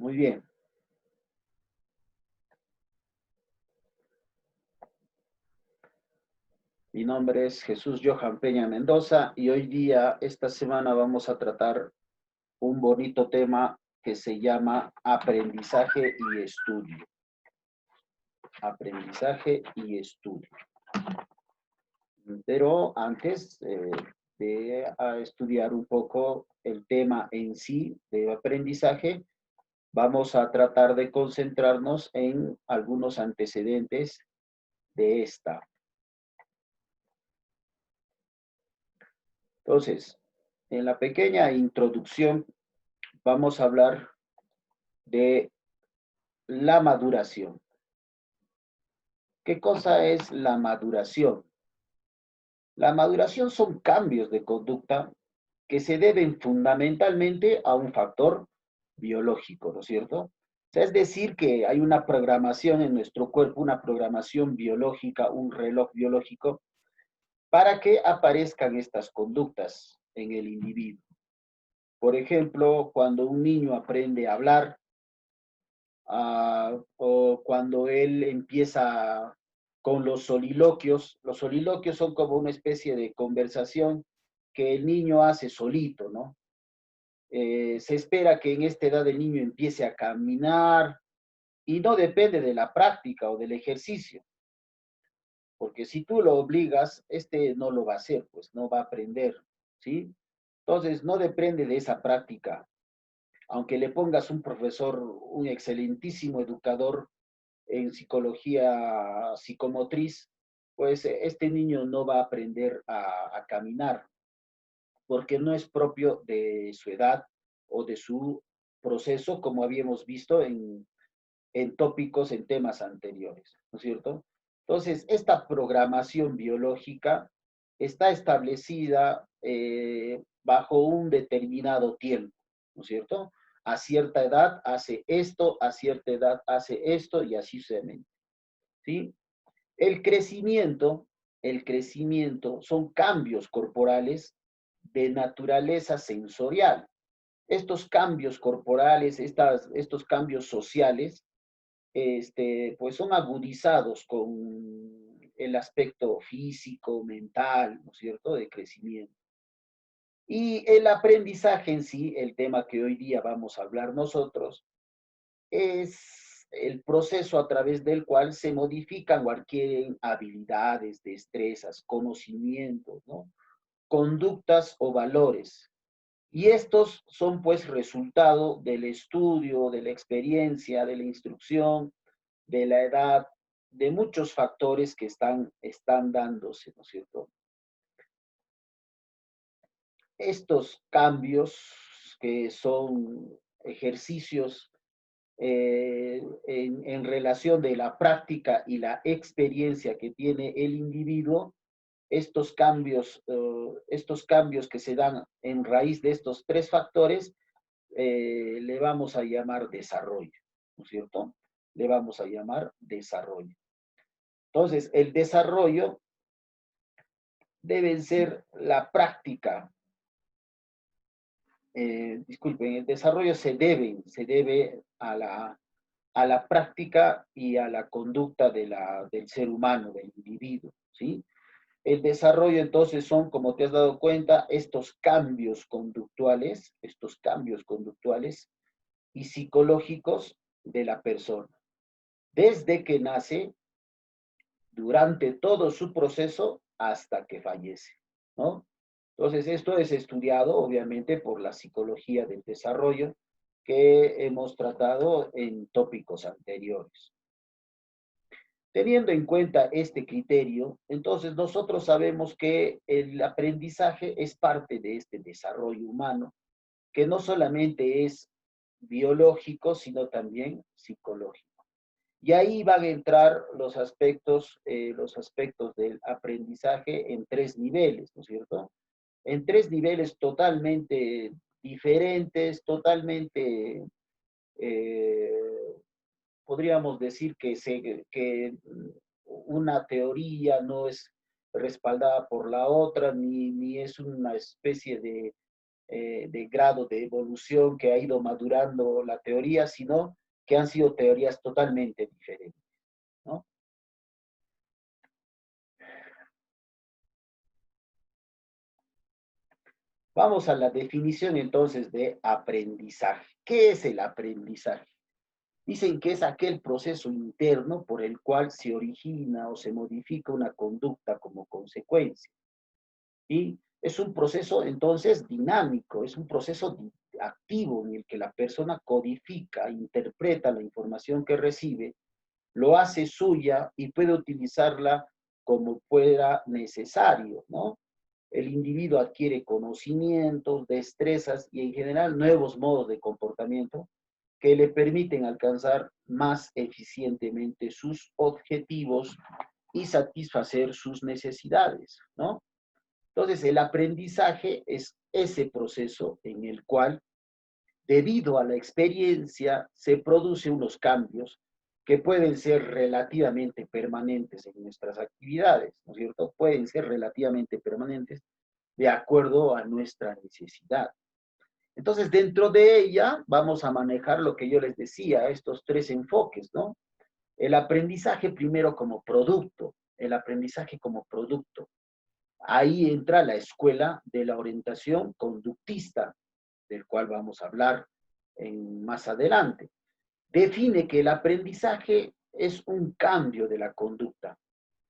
Muy bien. Mi nombre es Jesús Johan Peña Mendoza y hoy día, esta semana, vamos a tratar un bonito tema que se llama aprendizaje y estudio. Aprendizaje y estudio. Pero antes de estudiar un poco el tema en sí de aprendizaje, vamos a tratar de concentrarnos en algunos antecedentes de esta. Entonces, en la pequeña introducción vamos a hablar de la maduración. ¿Qué cosa es la maduración? La maduración son cambios de conducta que se deben fundamentalmente a un factor biológico, ¿no es cierto? O sea, es decir, que hay una programación en nuestro cuerpo, una programación biológica, un reloj biológico, para que aparezcan estas conductas en el individuo. Por ejemplo, cuando un niño aprende a hablar, o cuando él empieza con los soliloquios son como una especie de conversación que el niño hace solito, ¿no? Se espera que en esta edad el niño empiece a caminar y no depende de la práctica o del ejercicio, porque si tú lo obligas, este no lo va a hacer, pues no va a aprender, ¿sí? Entonces, no depende de esa práctica. Aunque le pongas un profesor, un excelentísimo educador en psicología psicomotriz, pues este niño no va a aprender a caminar, porque no es propio de su edad o de su proceso, como habíamos visto en tópicos, en temas anteriores, ¿no es cierto? Entonces, esta programación biológica está establecida bajo un determinado tiempo, ¿no es cierto? A cierta edad hace esto, a cierta edad hace esto y así sucesivamente, ¿sí? El crecimiento, el crecimiento son cambios corporales de naturaleza sensorial. Estos cambios corporales, estos cambios sociales, pues son agudizados con el aspecto físico, mental, ¿no es cierto?, de crecimiento. Y el aprendizaje en sí, el tema que hoy día vamos a hablar nosotros, es el proceso a través del cual se modifican o adquieren habilidades, destrezas, conocimientos, ¿no? Conductas o valores. Y estos son pues resultado del estudio, de la experiencia, de la instrucción, de la edad, de muchos factores que están dándose, ¿no es cierto? Estos cambios que son ejercicios en relación de la práctica y la experiencia que tiene el individuo, estos cambios que se dan en raíz de estos tres factores, le vamos a llamar desarrollo, ¿no es cierto? Le vamos a llamar desarrollo. Entonces, el desarrollo debe ser la práctica. Disculpen, el desarrollo se debe a la práctica y a la conducta del ser humano, del individuo, ¿sí? El desarrollo entonces son, como te has dado cuenta, estos cambios conductuales y psicológicos de la persona, desde que nace, durante todo su proceso, hasta que fallece, ¿no? Entonces, esto es estudiado, obviamente, por la psicología del desarrollo que hemos tratado en tópicos anteriores. Teniendo en cuenta este criterio, entonces nosotros sabemos que el aprendizaje es parte de este desarrollo humano, que no solamente es biológico, sino también psicológico. Y ahí van a entrar los aspectos del aprendizaje en tres niveles, ¿no es cierto? En tres niveles totalmente diferentes, totalmente, eh, podríamos decir que una teoría no es respaldada por la otra, ni es una especie de grado de evolución que ha ido madurando la teoría, sino que han sido teorías totalmente diferentes, ¿no? Vamos a la definición entonces de aprendizaje. ¿Qué es el aprendizaje? Dicen que es aquel proceso interno por el cual se origina o se modifica una conducta como consecuencia. Y es un proceso entonces dinámico, es un proceso activo en el que la persona codifica, interpreta la información que recibe, lo hace suya y puede utilizarla como fuera necesario, ¿no? El individuo adquiere conocimientos, destrezas y en general nuevos modos de comportamiento que le permiten alcanzar más eficientemente sus objetivos y satisfacer sus necesidades, ¿no? Entonces, el aprendizaje es ese proceso en el cual, debido a la experiencia, se producen unos cambios que pueden ser relativamente permanentes en nuestras actividades, ¿no es cierto? Pueden ser relativamente permanentes de acuerdo a nuestra necesidad. Entonces, dentro de ella vamos a manejar lo que yo les decía, estos tres enfoques, ¿no? El aprendizaje primero como producto, el aprendizaje como producto. Ahí entra la escuela de la orientación conductista, del cual vamos a hablar más adelante. Define que el aprendizaje es un cambio de la conducta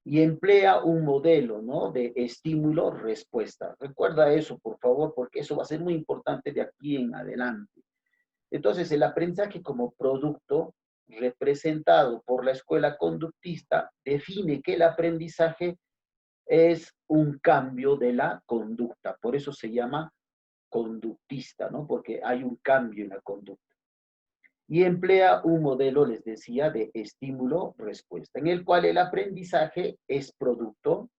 y emplea un modelo, ¿no?, de estímulo-respuesta. Recuerda eso, por favor, porque eso va a ser muy importante de aquí en adelante. Entonces, el aprendizaje como producto representado por la escuela conductista define que el aprendizaje es un cambio de la conducta. Por eso se llama conductista, ¿no? Porque hay un cambio en la conducta. Y emplea un modelo, les decía, de estímulo-respuesta, en el cual el aprendizaje es producto,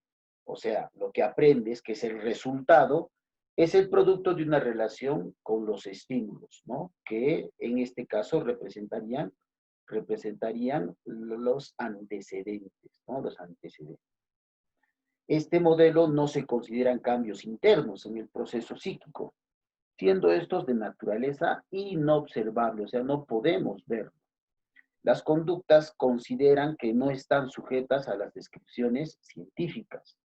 o sea, lo que aprendes, que es el resultado, es el producto de una relación con los estímulos, ¿no? Que en este caso representarían los antecedentes, ¿no? Los antecedentes. Este modelo no se consideran cambios internos en el proceso psíquico, siendo estos de naturaleza inobservable, o sea, no podemos verlo. Las conductas consideran que no están sujetas a las descripciones científicas.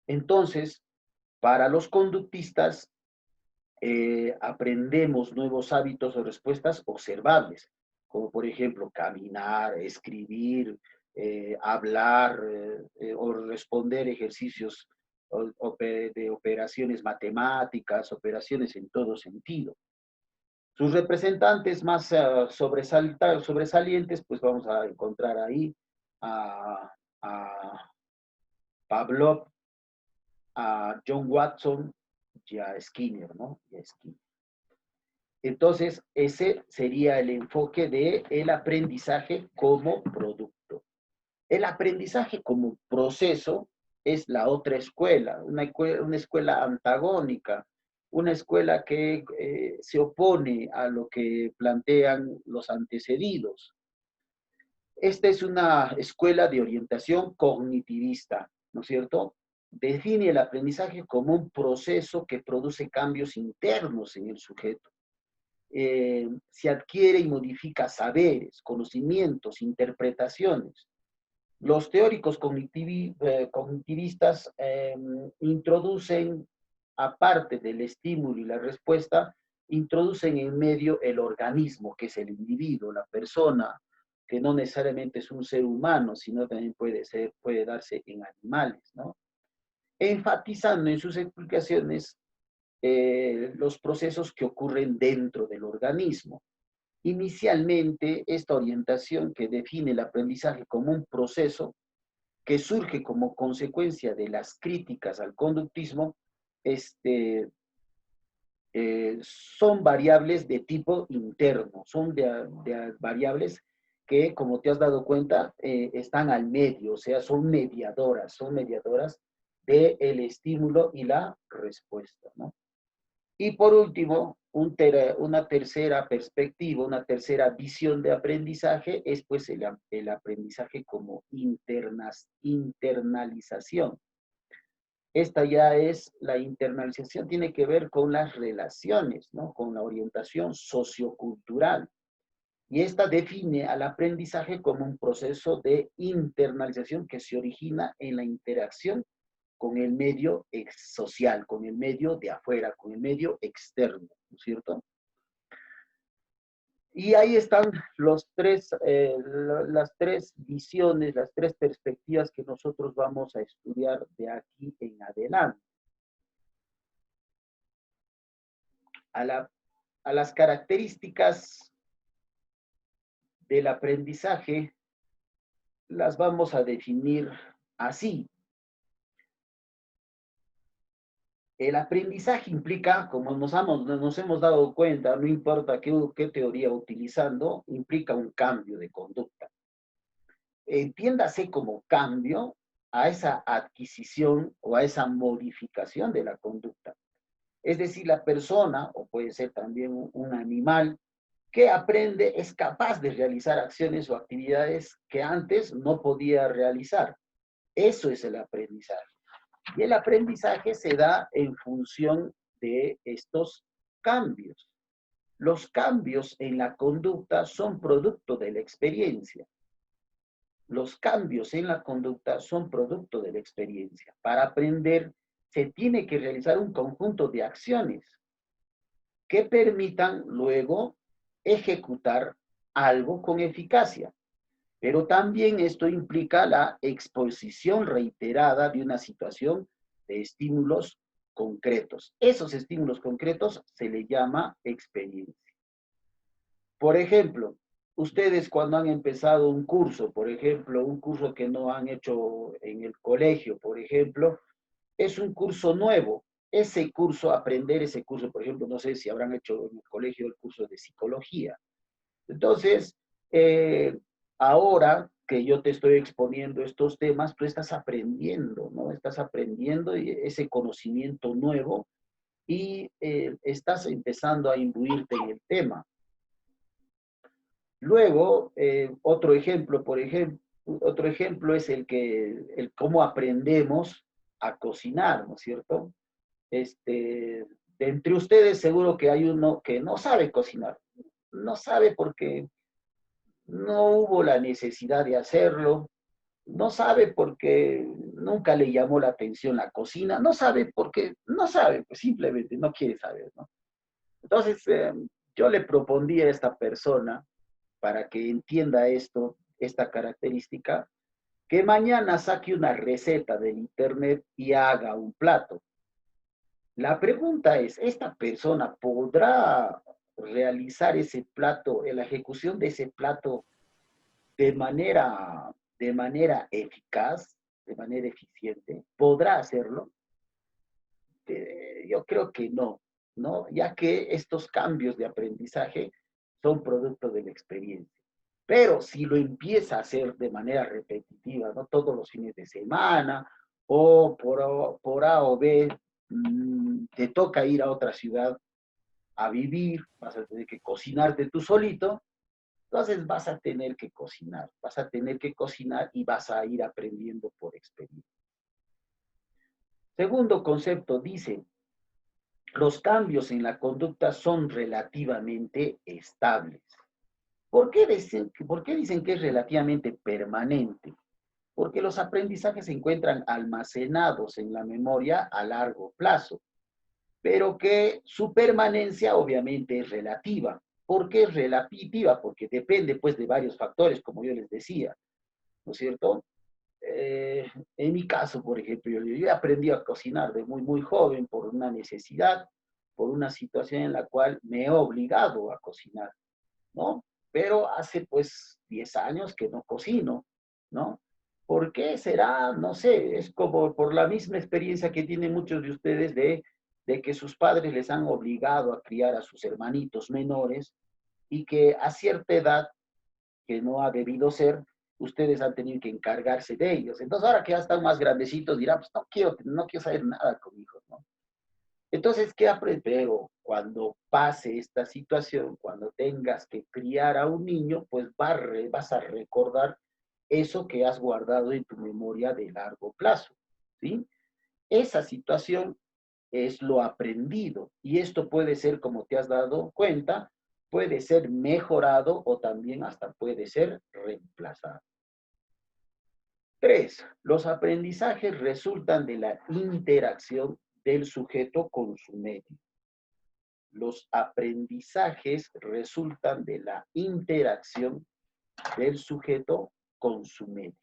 Entonces, para los conductistas, aprendemos nuevos hábitos o respuestas observables, como por ejemplo caminar, escribir, hablar o responder ejercicios de operaciones matemáticas, operaciones en todo sentido. Sus representantes más sobresalientes, pues vamos a encontrar ahí a Pavlov, a John Watson y a Skinner, ¿no? Y a Skinner. Entonces, ese sería el enfoque del aprendizaje como producto. El aprendizaje como proceso es la otra escuela, una escuela antagónica, una escuela que se opone a lo que plantean los antecedidos. Esta es una escuela de orientación cognitivista, ¿no es cierto? Define el aprendizaje como un proceso que produce cambios internos en el sujeto. Se adquiere y modifica saberes, conocimientos, interpretaciones. Los teóricos cognitivistas introducen, aparte del estímulo y la respuesta, introducen en medio el organismo, que es el individuo, la persona, que no necesariamente es un ser humano, sino también puede darse en animales, ¿no? Enfatizando en sus explicaciones los procesos que ocurren dentro del organismo. Inicialmente, esta orientación que define el aprendizaje como un proceso que surge como consecuencia de las críticas al conductismo, son variables de tipo interno, son de variables que, como te has dado cuenta, están al medio, o sea, son mediadoras del estímulo y la respuesta, ¿no? Y por último, una tercera perspectiva, una tercera visión de aprendizaje es pues el aprendizaje como internalización. Esta ya es la internalización, tiene que ver con las relaciones, ¿no? Con la orientación sociocultural. Y esta define al aprendizaje como un proceso de internalización que se origina en la interacción con el medio social, con el medio de afuera, con el medio externo, ¿no es cierto? Y ahí están las tres visiones, las tres perspectivas que nosotros vamos a estudiar de aquí en adelante. A las características del aprendizaje las vamos a definir así. El aprendizaje implica, como nos hemos dado cuenta, no importa qué teoría utilizando, implica un cambio de conducta. Entiéndase como cambio a esa adquisición o a esa modificación de la conducta. Es decir, la persona, o puede ser también un animal, que aprende es capaz de realizar acciones o actividades que antes no podía realizar. Eso es el aprendizaje. Y el aprendizaje se da en función de estos cambios. Los cambios en la conducta son producto de la experiencia. Los cambios en la conducta son producto de la experiencia. Para aprender se tiene que realizar un conjunto de acciones que permitan luego ejecutar algo con eficacia. Pero también esto implica la exposición reiterada de una situación de estímulos concretos. Esos estímulos concretos se le llama experiencia. Por ejemplo, ustedes cuando han empezado un curso, por ejemplo, un curso que no han hecho en el colegio, por ejemplo, es un curso nuevo. Ese curso, aprender ese curso, por ejemplo, no sé si habrán hecho en el colegio el curso de psicología. Entonces, ahora que yo te estoy exponiendo estos temas, tú estás aprendiendo, ¿no? Estás aprendiendo ese conocimiento nuevo y estás empezando a imbuirte en el tema. Luego, otro ejemplo es el cómo aprendemos a cocinar, ¿no es cierto? De entre ustedes seguro que hay uno que no sabe cocinar. No sabe porque no hubo la necesidad de hacerlo, no sabe porque nunca le llamó la atención la cocina, no sabe porque no sabe, pues simplemente no quiere saber, ¿no? Entonces, yo le propondría a esta persona, para que entienda esto, esta característica, que mañana saque una receta del internet y haga un plato. La pregunta es, ¿esta persona podrá realizar ese plato, la ejecución de ese plato de manera eficaz, de manera eficiente? ¿Podrá hacerlo? Yo creo que no, ¿no? Ya que estos cambios de aprendizaje son producto de la experiencia. Pero si lo empieza a hacer de manera repetitiva, ¿no? Todos los fines de semana, o por A o B, te toca ir a otra ciudad a vivir, vas a tener que cocinarte tú solito, entonces vas a tener que cocinar y vas a ir aprendiendo por experiencia. Segundo concepto dice, los cambios en la conducta son relativamente estables. ¿Por qué dicen que es relativamente permanente? Porque los aprendizajes se encuentran almacenados en la memoria a largo plazo, pero que su permanencia obviamente es relativa. ¿Por qué es relativa? Porque depende pues de varios factores, como yo les decía, ¿no es cierto? En mi caso, por ejemplo, yo aprendí a cocinar de muy, muy joven por una necesidad, por una situación en la cual me he obligado a cocinar, ¿no? Pero hace pues 10 años que no cocino, ¿no? ¿Por qué será? No sé, es como por la misma experiencia que tienen muchos de ustedes de que sus padres les han obligado a criar a sus hermanitos menores y que a cierta edad, que no ha debido ser, ustedes han tenido que encargarse de ellos. Entonces ahora que ya están más grandecitos dirán, pues no quiero saber nada con hijos, ¿no? Entonces, ¿qué aprendes? Pero cuando pase esta situación, cuando tengas que criar a un niño, pues vas a recordar eso que has guardado en tu memoria de largo plazo, ¿sí? esa situación es lo aprendido. Y esto puede ser, como te has dado cuenta, puede ser mejorado o también hasta puede ser reemplazado. 3. Los aprendizajes resultan de la interacción del sujeto con su medio. Los aprendizajes resultan de la interacción del sujeto con su medio.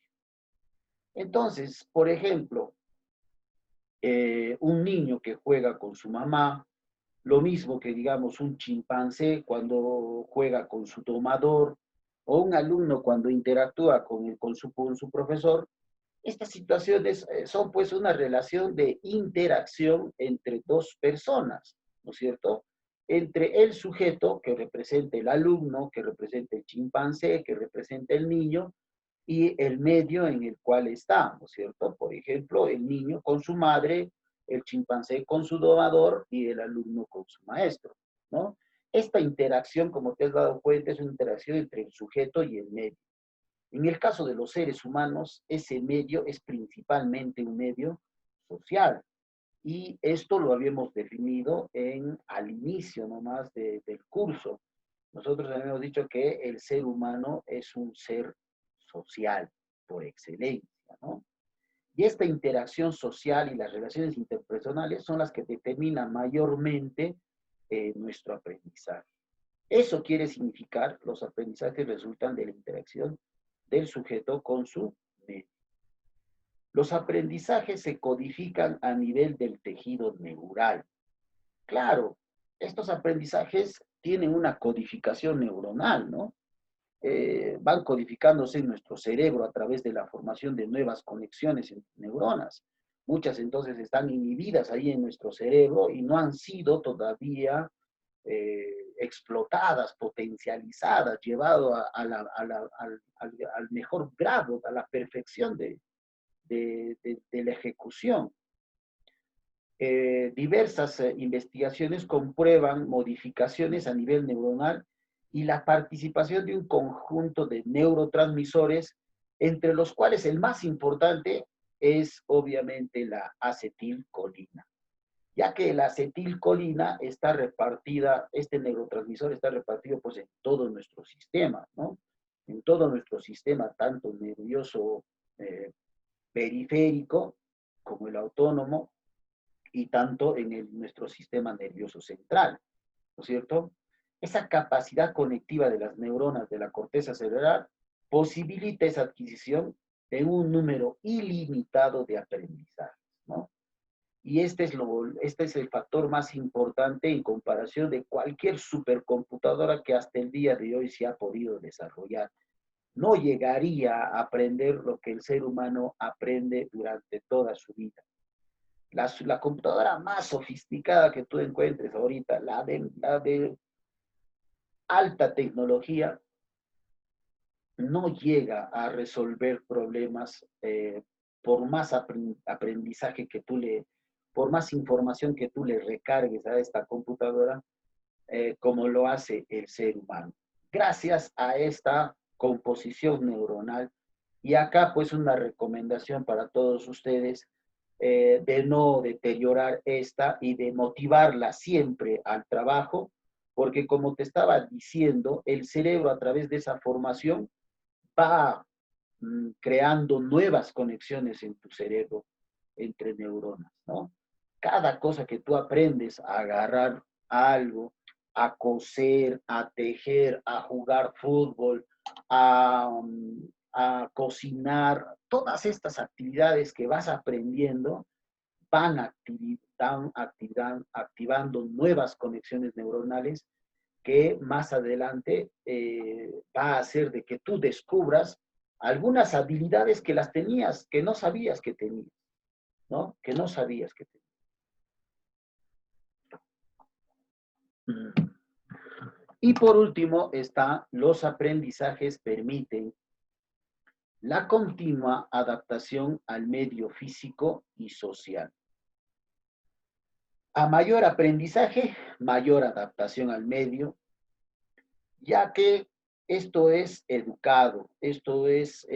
Entonces, por ejemplo, un niño que juega con su mamá, lo mismo que digamos un chimpancé cuando juega con su domador, o un alumno cuando interactúa con su profesor, estas situaciones son pues una relación de interacción entre dos personas, ¿no es cierto? Entre el sujeto que representa el alumno, que representa el chimpancé, que representa el niño, y el medio en el cual está, ¿no es cierto? Por ejemplo, el niño con su madre, el chimpancé con su domador y el alumno con su maestro, ¿no? Esta interacción, como te has dado cuenta, es una interacción entre el sujeto y el medio. En el caso de los seres humanos, ese medio es principalmente un medio social. Y esto lo habíamos definido al inicio nomás del curso. Nosotros habíamos dicho que el ser humano es un ser social por excelencia, ¿no? Y esta interacción social y las relaciones interpersonales son las que determinan mayormente nuestro aprendizaje. Eso quiere significar, los aprendizajes resultan de la interacción del sujeto con su medio. Los aprendizajes se codifican a nivel del tejido neural. Claro, estos aprendizajes tienen una codificación neuronal, ¿no? Van codificándose en nuestro cerebro a través de la formación de nuevas conexiones entre neuronas. Muchas entonces están inhibidas ahí en nuestro cerebro y no han sido todavía explotadas, potencializadas, llevado al mejor grado, a la perfección de la ejecución. Diversas investigaciones comprueban modificaciones a nivel neuronal y la participación de un conjunto de neurotransmisores, entre los cuales el más importante es obviamente la acetilcolina, ya que la acetilcolina está repartida, este neurotransmisor está repartido pues en todo nuestro sistema, ¿no? En todo nuestro sistema, tanto nervioso periférico como el autónomo, y tanto en nuestro sistema nervioso central, ¿no es cierto? Esa capacidad conectiva de las neuronas de la corteza cerebral posibilita esa adquisición de un número ilimitado de aprendizajes, ¿no? Y este es el factor más importante en comparación de cualquier supercomputadora que hasta el día de hoy se ha podido desarrollar. No llegaría a aprender lo que el ser humano aprende durante toda su vida. La computadora más sofisticada que tú encuentres ahorita, la de alta tecnología, no llega a resolver problemas por más aprendizaje que por más información que tú le recargues a esta computadora, como lo hace el ser humano. Gracias a esta composición neuronal. Y acá pues una recomendación para todos ustedes de no deteriorar esta y de motivarla siempre al trabajo, porque como te estaba diciendo, el cerebro a través de esa formación va creando nuevas conexiones en tu cerebro entre neuronas, ¿no? Cada cosa que tú aprendes a agarrar algo, a coser, a tejer, a jugar fútbol, a cocinar, todas estas actividades que vas aprendiendo van activando nuevas conexiones neuronales que más adelante va a hacer de que tú descubras algunas habilidades que las tenías, que no sabías que tenías, ¿no? Que no sabías que tenías. Y por último está, los aprendizajes permiten la continua adaptación al medio físico y social. A mayor aprendizaje, mayor adaptación al medio, ya que esto es educado, esto es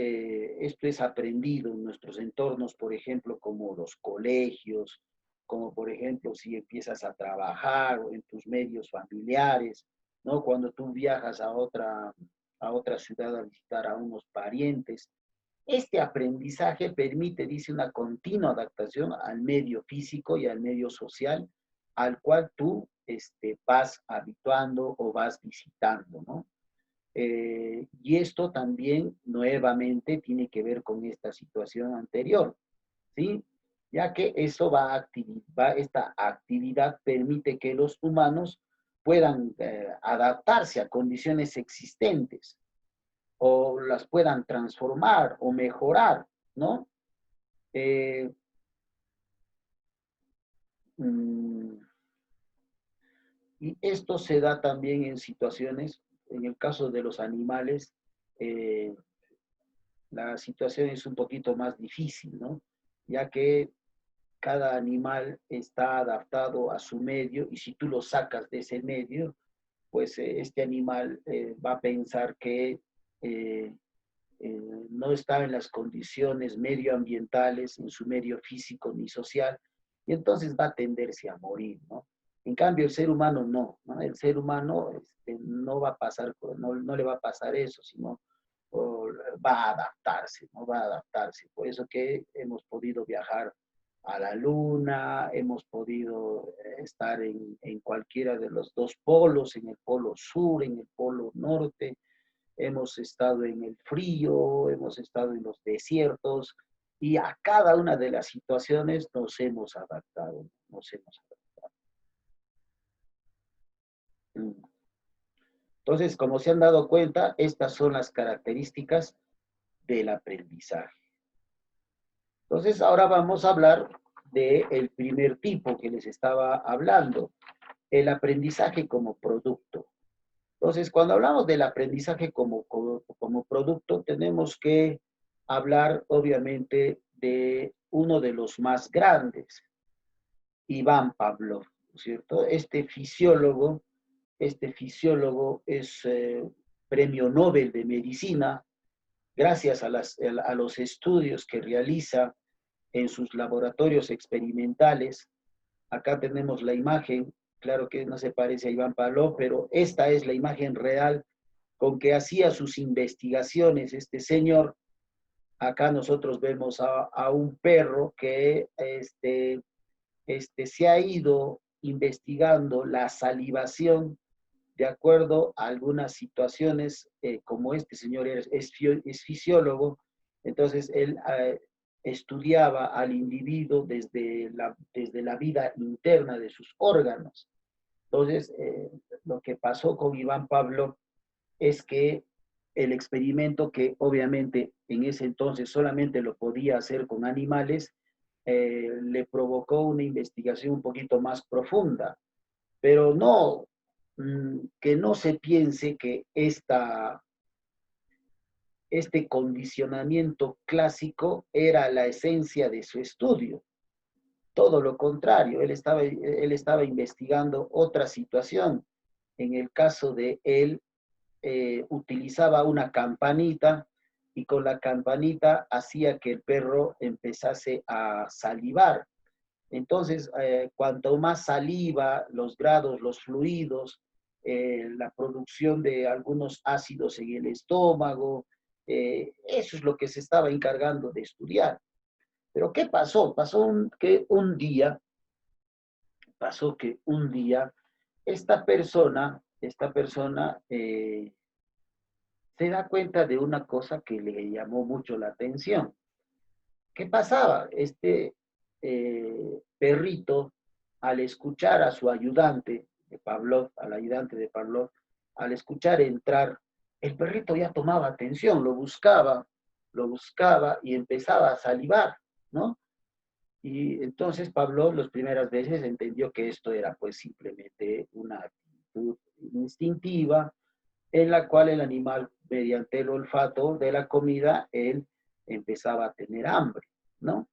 aprendido en nuestros entornos, por ejemplo, como los colegios, como por ejemplo si empiezas a trabajar o en tus medios familiares, ¿no? Cuando tú viajas a otra ciudad a visitar a unos parientes. Este aprendizaje permite, dice, una continua adaptación al medio físico y al medio social al cual tú vas habituando o vas visitando, ¿no? Y esto también nuevamente tiene que ver con esta situación anterior, ¿sí? Ya que eso esta actividad permite que los humanos puedan adaptarse a condiciones existentes o las puedan transformar o mejorar, ¿no? Eh, mm, y esto se da también en situaciones, en el caso de los animales, eh, la situación es un poquito más difícil, ¿no? Ya que cada animal está adaptado a su medio y si tú lo sacas de ese medio, pues este animal va a pensar que eh, no está en las condiciones medioambientales, en su medio físico ni social, y entonces va a tenderse a morir, ¿no? En cambio, el ser humano no, ¿no? El ser humano no va a pasar, no le va a pasar eso, sino va a adaptarse, ¿no? Va a adaptarse. Por eso que hemos podido viajar a la luna, hemos podido estar en cualquiera de los dos polos, en el polo sur, en el polo norte, hemos estado en el frío, hemos estado en los desiertos y a cada una de las situaciones nos hemos adaptado, nos hemos adaptado. Entonces, como se han dado cuenta, estas son las características del aprendizaje. Entonces, ahora vamos a hablar del primer tipo que les estaba hablando, el aprendizaje como producto. Entonces, cuando hablamos del aprendizaje como producto, tenemos que hablar, obviamente, de uno de los más grandes, Iván Pavlov, ¿no es cierto? Este fisiólogo es premio Nobel de Medicina, gracias a los estudios que realiza en sus laboratorios experimentales. Acá tenemos la imagen, claro que no se parece a Iván Pavlov, pero esta es la imagen real con que hacía sus investigaciones este señor. Acá nosotros vemos a un perro que se ha ido investigando la salivación de acuerdo a algunas situaciones, como este señor es fisiólogo, entonces él estudiaba al individuo desde la vida interna de sus órganos. Entonces, lo que pasó con Iván Pablo es que el experimento, que obviamente en ese entonces solamente lo podía hacer con animales, le provocó una investigación un poquito más profunda, pero no, que no se piense que este condicionamiento clásico era la esencia de su estudio. Todo lo contrario, él estaba investigando otra situación. En el caso de él, utilizaba una campanita y con la campanita hacía que el perro empezase a salivar. Entonces, cuanto más saliva, los grados, los fluidos, la producción de algunos ácidos en el estómago, eso es lo que se estaba encargando de estudiar. Pero ¿qué pasó? Pasó que un día esta persona se da cuenta de una cosa que le llamó mucho la atención. ¿Qué pasaba? Perrito, al escuchar a su ayudante de Pavlov, al ayudante de Pavlov, al escuchar entrar, el perrito ya tomaba atención, lo buscaba y empezaba a salivar, ¿no? Y entonces Pavlov las primeras veces entendió que esto era pues simplemente una actitud instintiva en la cual el animal, mediante el olfato de la comida, él empezaba a tener hambre, ¿no?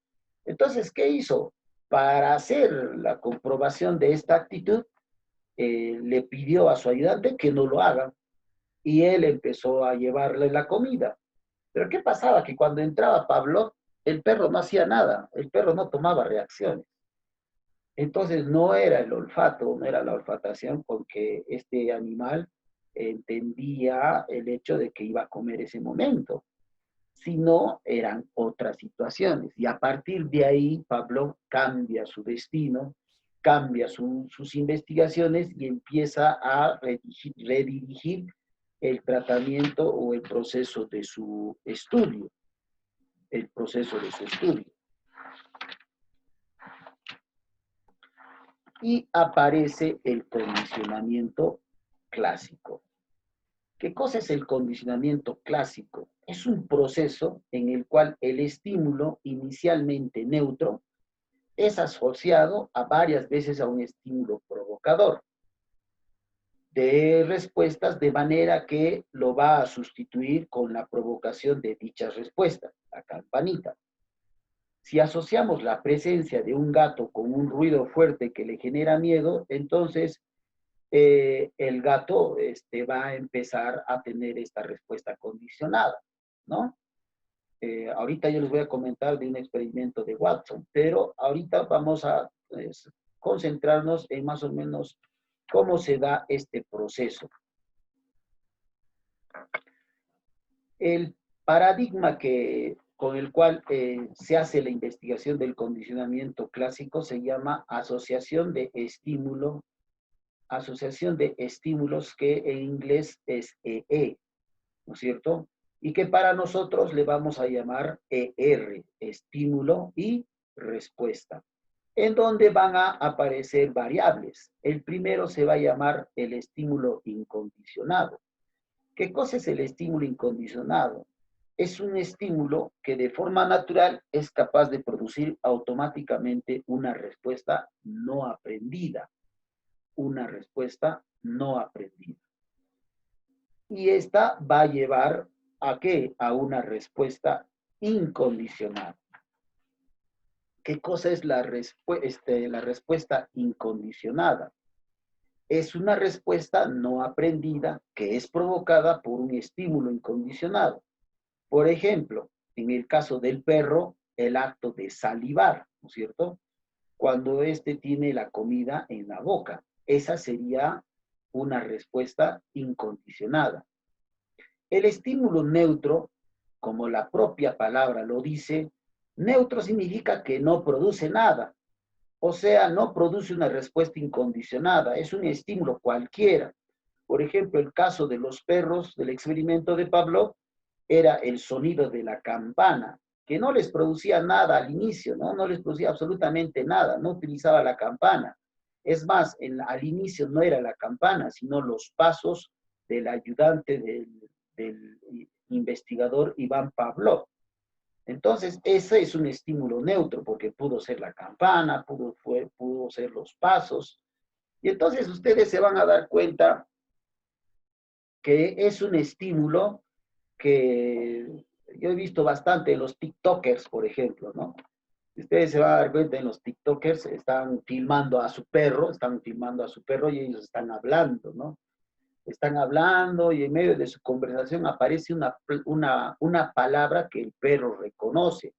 Entonces, ¿qué hizo? Para hacer la comprobación de esta actitud, le pidió a su ayudante que no lo haga. y él empezó a llevarle la comida. Pero ¿qué pasaba? Que cuando entraba Pablo, el perro no hacía nada, el perro no tomaba reacciones. Entonces no era el olfato, no era la olfatación con que este animal entendía el hecho de que iba a comer ese momento, sino eran otras situaciones. Y a partir de ahí, Pablo cambia su destino, cambia sus investigaciones y empieza a redirigir el tratamiento o el proceso de su estudio, el proceso de su estudio. Y aparece el condicionamiento clásico. ¿Qué cosa es el condicionamiento clásico? Es un proceso en el cual el estímulo inicialmente neutro es asociado a varias veces a un estímulo provocador de respuestas, de manera que lo va a sustituir con la provocación de dichas respuestas, la campanita. Si asociamos la presencia de un gato con un ruido fuerte que le genera miedo, entonces el gato va a empezar a tener esta respuesta condicionada, ¿no? Ahorita yo les voy a comentar de un experimento de Watson, pero ahorita vamos a concentrarnos en más o menos cómo se da este proceso. El paradigma con el cual se hace la investigación del condicionamiento clásico se llama asociación de estímulos que en inglés es EE, ¿no es cierto? Y que para nosotros le vamos a llamar ER, estímulo y respuesta, en donde van a aparecer variables. El primero se va a llamar el estímulo incondicionado. ¿Qué cosa es el estímulo incondicionado? Es un estímulo que de forma natural es capaz de producir automáticamente una respuesta no aprendida. Una respuesta no aprendida. Y esta va a llevar ¿a qué? A una respuesta incondicional. ¿Qué cosa es la respuesta incondicionada? Es una respuesta no aprendida que es provocada por un estímulo incondicionado. Por ejemplo, en el caso del perro, el acto de salivar, ¿no es cierto? Cuando éste tiene la comida en la boca. Esa sería una respuesta incondicionada. El estímulo neutro, como la propia palabra lo dice, neutro significa que no produce nada. O sea, no produce una respuesta incondicionada, es un estímulo cualquiera. Por ejemplo, el caso de los perros del experimento de Pavlov era el sonido de la campana, que no les producía nada al inicio, ¿no? No les producía absolutamente nada, no utilizaba la campana. Es más, al inicio no era la campana, sino los pasos del ayudante del investigador Iván Pavlov. Entonces, ese es un estímulo neutro, porque pudo ser la campana, pudo ser los pasos. Y entonces ustedes se van a dar cuenta que es un estímulo que yo he visto bastante en los TikTokers, por ejemplo, ¿no? Ustedes se van a dar cuenta en los TikTokers, están filmando a su perro, y ellos están hablando, ¿no? Están hablando y en medio de su conversación aparece una palabra que el perro reconoce,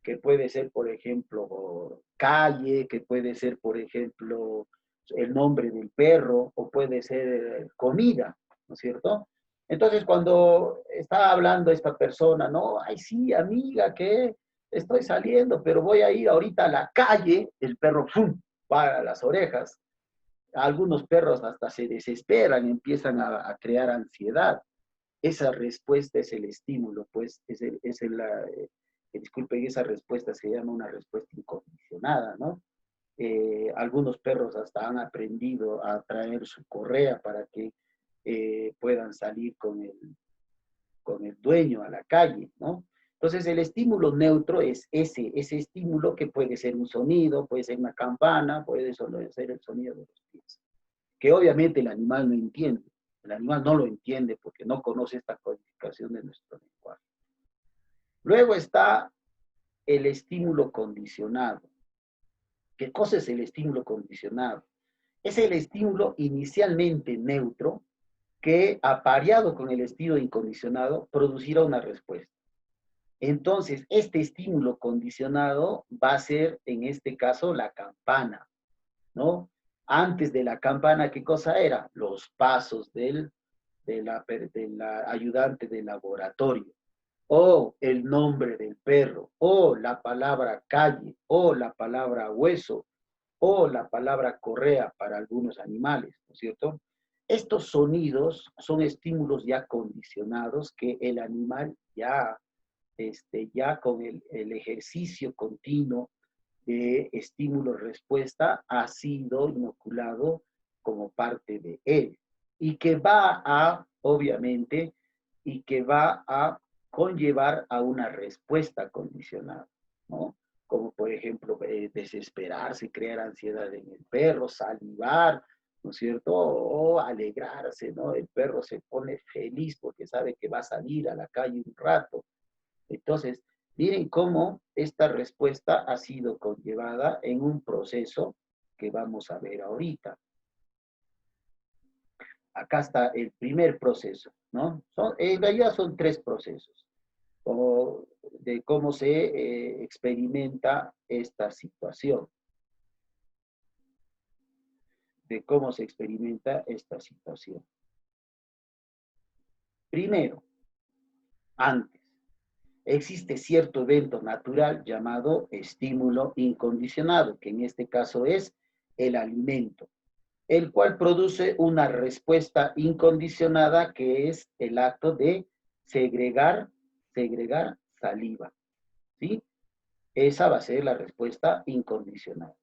que puede ser, por ejemplo, calle, que puede ser, por ejemplo, el nombre del perro, o puede ser comida, ¿no es cierto? Entonces, cuando está hablando esta persona, no, ay, sí, amiga, que estoy saliendo, pero voy a ir ahorita a la calle, el perro, ¡fum!, para las orejas. Algunos perros hasta se desesperan, empiezan a crear ansiedad. Esa respuesta es el estímulo, pues, disculpen, esa respuesta se llama una respuesta incondicionada, ¿no? Algunos perros hasta han aprendido a traer su correa para que puedan salir con el dueño a la calle, ¿no? Entonces el estímulo neutro es ese estímulo que puede ser un sonido, puede ser una campana, puede ser el sonido de los pies, que obviamente el animal no entiende. El animal no lo entiende porque no conoce esta codificación de nuestro lenguaje. Luego está el estímulo condicionado. ¿Qué cosa es el estímulo condicionado? Es el estímulo inicialmente neutro que apareado con el estímulo incondicionado producirá una respuesta. Entonces, este estímulo condicionado va a ser, en este caso, la campana, ¿no? Antes de la campana, ¿qué cosa era? Los pasos de la ayudante del laboratorio, o el nombre del perro, o la palabra calle, o la palabra hueso, o la palabra correa para algunos animales, ¿no es cierto? Estos sonidos son estímulos ya condicionados que el animal ya con el ejercicio continuo de estímulo-respuesta ha sido inoculado como parte de él y que va a, obviamente, y que va a conllevar a una respuesta condicionada, ¿no? Como por ejemplo desesperarse, crear ansiedad en el perro, salivar, ¿no es cierto? O alegrarse, ¿no? El perro se pone feliz porque sabe que va a salir a la calle un rato. Entonces, miren cómo esta respuesta ha sido conllevada en un proceso que vamos a ver ahorita. Acá está el primer proceso, ¿no? En realidad son tres procesos de cómo se experimenta esta situación, de cómo se experimenta esta situación. Primero, antes, existe cierto evento natural llamado estímulo incondicionado, que en este caso es el alimento, el cual produce una respuesta incondicionada que es el acto de segregar saliva, ¿sí? Esa va a ser la respuesta incondicional.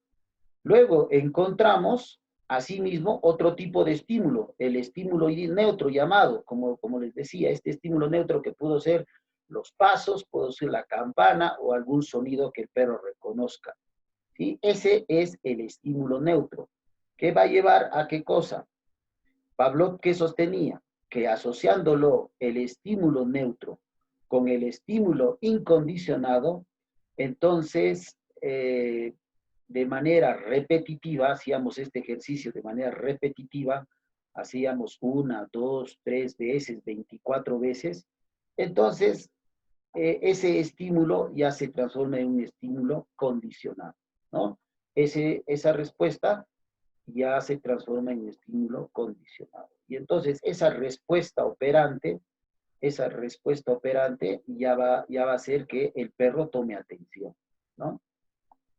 Luego encontramos, asimismo, otro tipo de estímulo, el estímulo neutro llamado, como les decía, este estímulo neutro que pudo ser los pasos, pudo ser la campana o algún sonido que el perro reconozca. ¿Sí? Ese es el estímulo neutro. ¿Qué va a llevar a qué cosa? Pavlov, ¿qué sostenía? Que asociándolo el estímulo neutro con el estímulo incondicionado, entonces de manera repetitiva, hacíamos este ejercicio de manera repetitiva, hacíamos 1, 2, 3 veces, 24 veces, entonces ese estímulo ya se transforma en un estímulo condicionado, ¿no? Esa respuesta ya se transforma en un estímulo condicionado. Y entonces esa respuesta operante ya va a hacer que el perro tome atención, ¿no?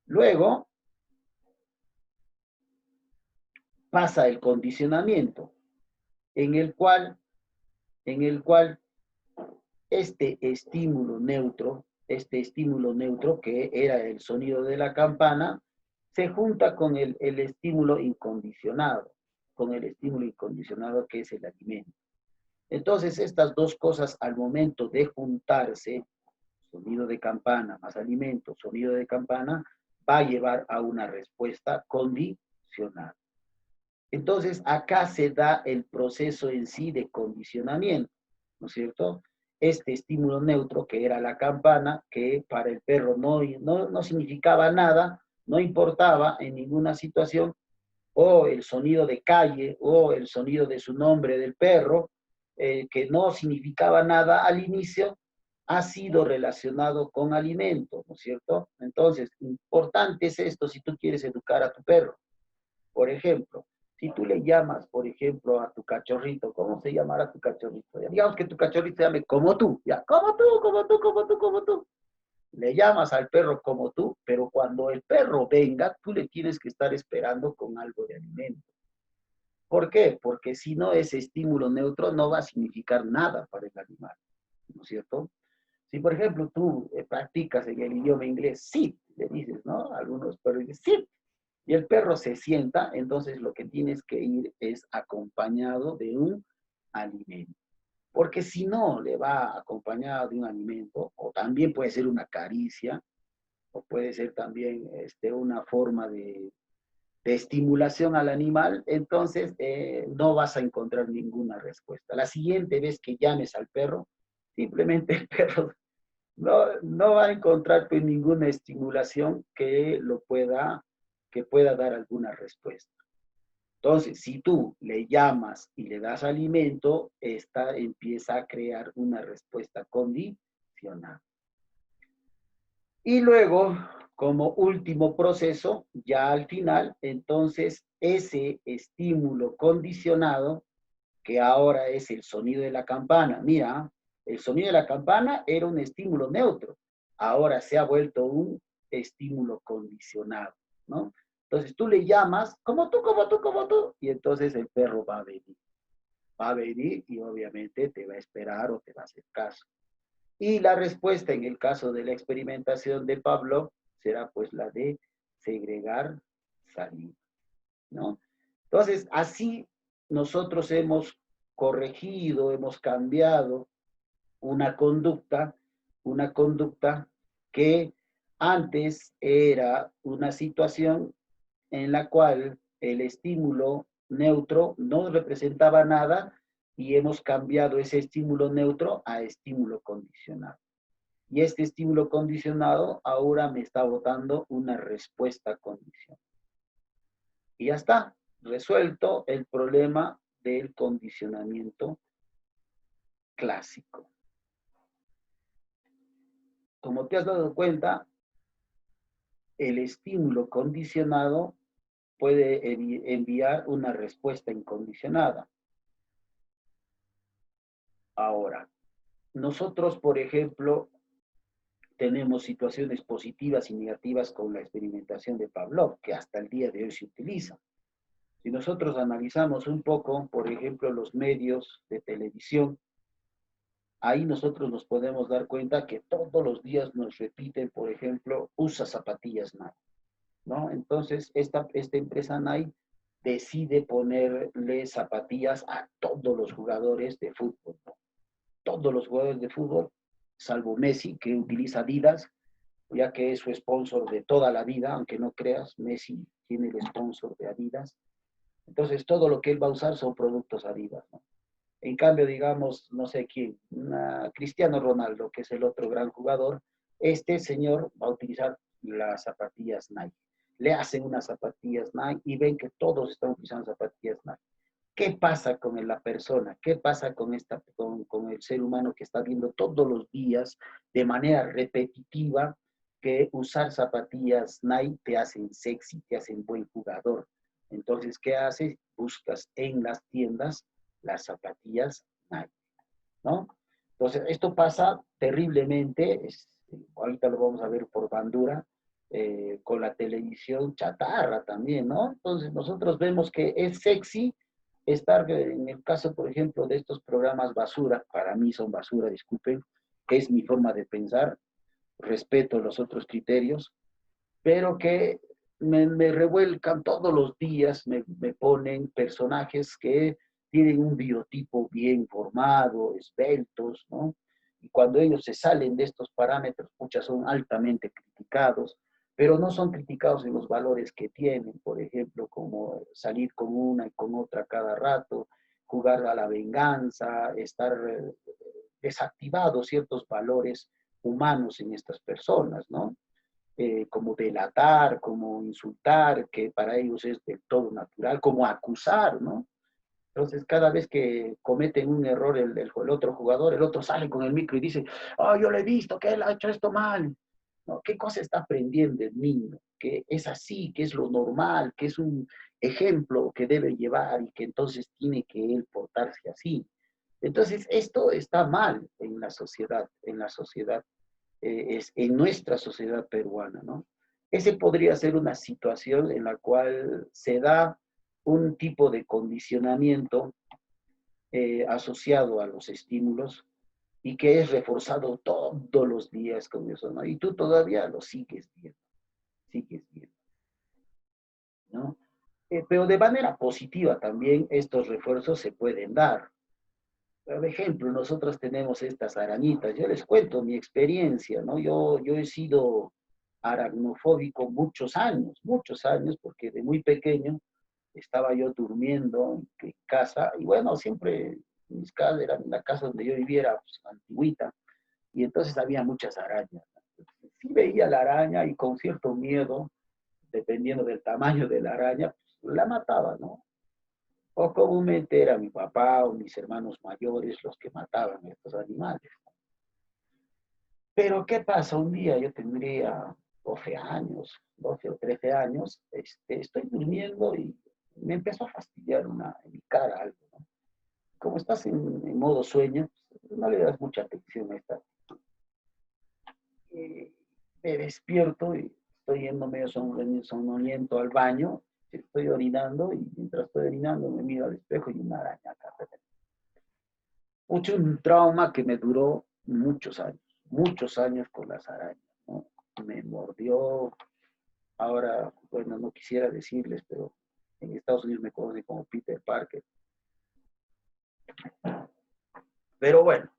Luego pasa el condicionamiento, en el cual este estímulo neutro que era el sonido de la campana, se junta con el estímulo incondicionado, que es el alimento. Entonces, estas dos cosas al momento de juntarse, sonido de campana más alimento, sonido de campana, va a llevar a una respuesta condicionada. Entonces, acá se da el proceso en sí de condicionamiento, ¿no es cierto? Este estímulo neutro, que era la campana, que para el perro no significaba nada, no importaba en ninguna situación, o el sonido de calle, o el sonido de su nombre del perro, que no significaba nada al inicio, ha sido relacionado con alimento, ¿no es cierto? Entonces, importante es esto si tú quieres educar a tu perro. Por ejemplo, si tú le llamas, por ejemplo, a tu cachorrito, ¿cómo se llamará tu cachorrito? Ya, digamos que tu cachorrito se llame como tú, ya, como tú, como tú, como tú, como tú. Le llamas al perro como tú, pero cuando el perro venga, tú le tienes que estar esperando con algo de alimento. ¿Por qué? Porque si no, ese estímulo neutro no va a significar nada para el animal, ¿no es cierto? Si, por ejemplo, tú practicas en el idioma inglés, sit, le dices, ¿no? Algunos perros dicen, sit, y el perro se sienta, entonces lo que tienes que ir es acompañado de un alimento. Porque si no le va acompañado de un alimento, o también puede ser una caricia, o puede ser también una forma de estimulación al animal, entonces no vas a encontrar ninguna respuesta. La siguiente vez que llames al perro, simplemente el perro no va a encontrar pues, ninguna estimulación que pueda dar alguna respuesta. Entonces, si tú le llamas y le das alimento, esta empieza a crear una respuesta condicionada. Y luego, como último proceso, ya al final, entonces ese estímulo condicionado, que ahora es el sonido de la campana. Mira, el sonido de la campana era un estímulo neutro, ahora se ha vuelto un estímulo condicionado, ¿no? Entonces tú le llamas, como tú, como tú, como tú, y entonces el perro va a venir. Va a venir y obviamente te va a esperar o te va a hacer caso. Y la respuesta en el caso de la experimentación de Pavlov será pues la de segregar saliva, ¿no? Entonces, así nosotros hemos corregido, hemos cambiado una conducta que antes era una situación en la cual el estímulo neutro no representaba nada y hemos cambiado ese estímulo neutro a estímulo condicionado. Y este estímulo condicionado ahora me está botando una respuesta condicionada. Y ya está, resuelto el problema del condicionamiento clásico. Como te has dado cuenta, el estímulo condicionado puede enviar una respuesta incondicionada. Ahora, nosotros, por ejemplo, tenemos situaciones positivas y negativas con la experimentación de Pavlov, que hasta el día de hoy se utiliza. Si nosotros analizamos un poco, por ejemplo, los medios de televisión, ahí nosotros nos podemos dar cuenta que todos los días nos repiten, por ejemplo, usa zapatillas Nike, ¿no? Entonces, esta empresa Nike decide ponerle zapatillas a todos los jugadores de fútbol, ¿no? Todos los jugadores de fútbol, salvo Messi, que utiliza Adidas, ya que es su sponsor de toda la vida, aunque no creas, Messi tiene el sponsor de Adidas. Entonces, todo lo que él va a usar son productos Adidas, ¿no? En cambio, digamos, no sé quién, Cristiano Ronaldo, que es el otro gran jugador, este señor va a utilizar las zapatillas Nike. Le hacen unas zapatillas Nike y ven que todos están utilizando zapatillas Nike. ¿Qué pasa con la persona? ¿Qué pasa con el ser humano que está viendo todos los días de manera repetitiva que usar zapatillas Nike te hacen sexy, te hacen buen jugador? Entonces, ¿qué haces? Buscas en las tiendas las zapatillas Nike, ¿no? Entonces, esto pasa terriblemente, ahorita lo vamos a ver por bandura, con la televisión chatarra también, ¿no? Entonces, nosotros vemos que es sexy estar, en el caso, por ejemplo, de estos programas basura, para mí son basura, disculpen, es mi forma de pensar, respeto los otros criterios, pero que me revuelcan todos los días, me ponen personajes que tienen un biotipo bien formado, esbeltos, ¿no? Y cuando ellos se salen de estos parámetros, muchas son altamente criticados, pero no son criticados en los valores que tienen, por ejemplo, como salir con una y con otra cada rato, jugar a la venganza, estar desactivados ciertos valores humanos en estas personas, ¿no? Como delatar, como insultar, que para ellos es del todo natural, como acusar, ¿no? Entonces, cada vez que cometen un error el otro jugador, el otro sale con el micro y dice, oh, yo le he visto que él ha hecho esto mal. ¿No? ¿Qué cosa está aprendiendo el niño? Que es así, que es lo normal, que es un ejemplo que debe llevar y que entonces tiene que él portarse así. Entonces, esto está mal en la sociedad es en nuestra sociedad peruana, ¿no? Ese podría ser una situación en la cual se da un tipo de condicionamiento asociado a los estímulos y que es reforzado todos los días con eso, ¿no? Y tú todavía lo sigues viendo, ¿no? Pero de manera positiva también estos refuerzos se pueden dar. Por ejemplo, nosotros tenemos estas arañitas. Yo les cuento mi experiencia, ¿no? Yo he sido aracnofóbico muchos años, porque de muy pequeño estaba yo durmiendo en casa, y bueno, siempre mis casas eran la casa donde yo viviera, pues, antigüita, y entonces había muchas arañas. Sí veía la araña y con cierto miedo, dependiendo del tamaño de la araña, pues, la mataba, ¿no? O comúnmente era mi papá o mis hermanos mayores los que mataban a estos animales. Pero ¿qué pasa? Un día yo tendría 12 años, 12 o 13 años, estoy durmiendo y me empezó a fastidiar en mi cara algo, ¿no? Como estás en modo sueño, pues, no le das mucha atención a esta. Eh, Me despierto y estoy yendo medio somnoliento al baño, estoy orinando y mientras estoy orinando me miro al espejo y una araña acá. Mucho un trauma que me duró muchos años con las arañas, ¿no? Me mordió, ahora, bueno, no quisiera decirles, pero en Estados Unidos me conocen como Peter Parker. Pero bueno,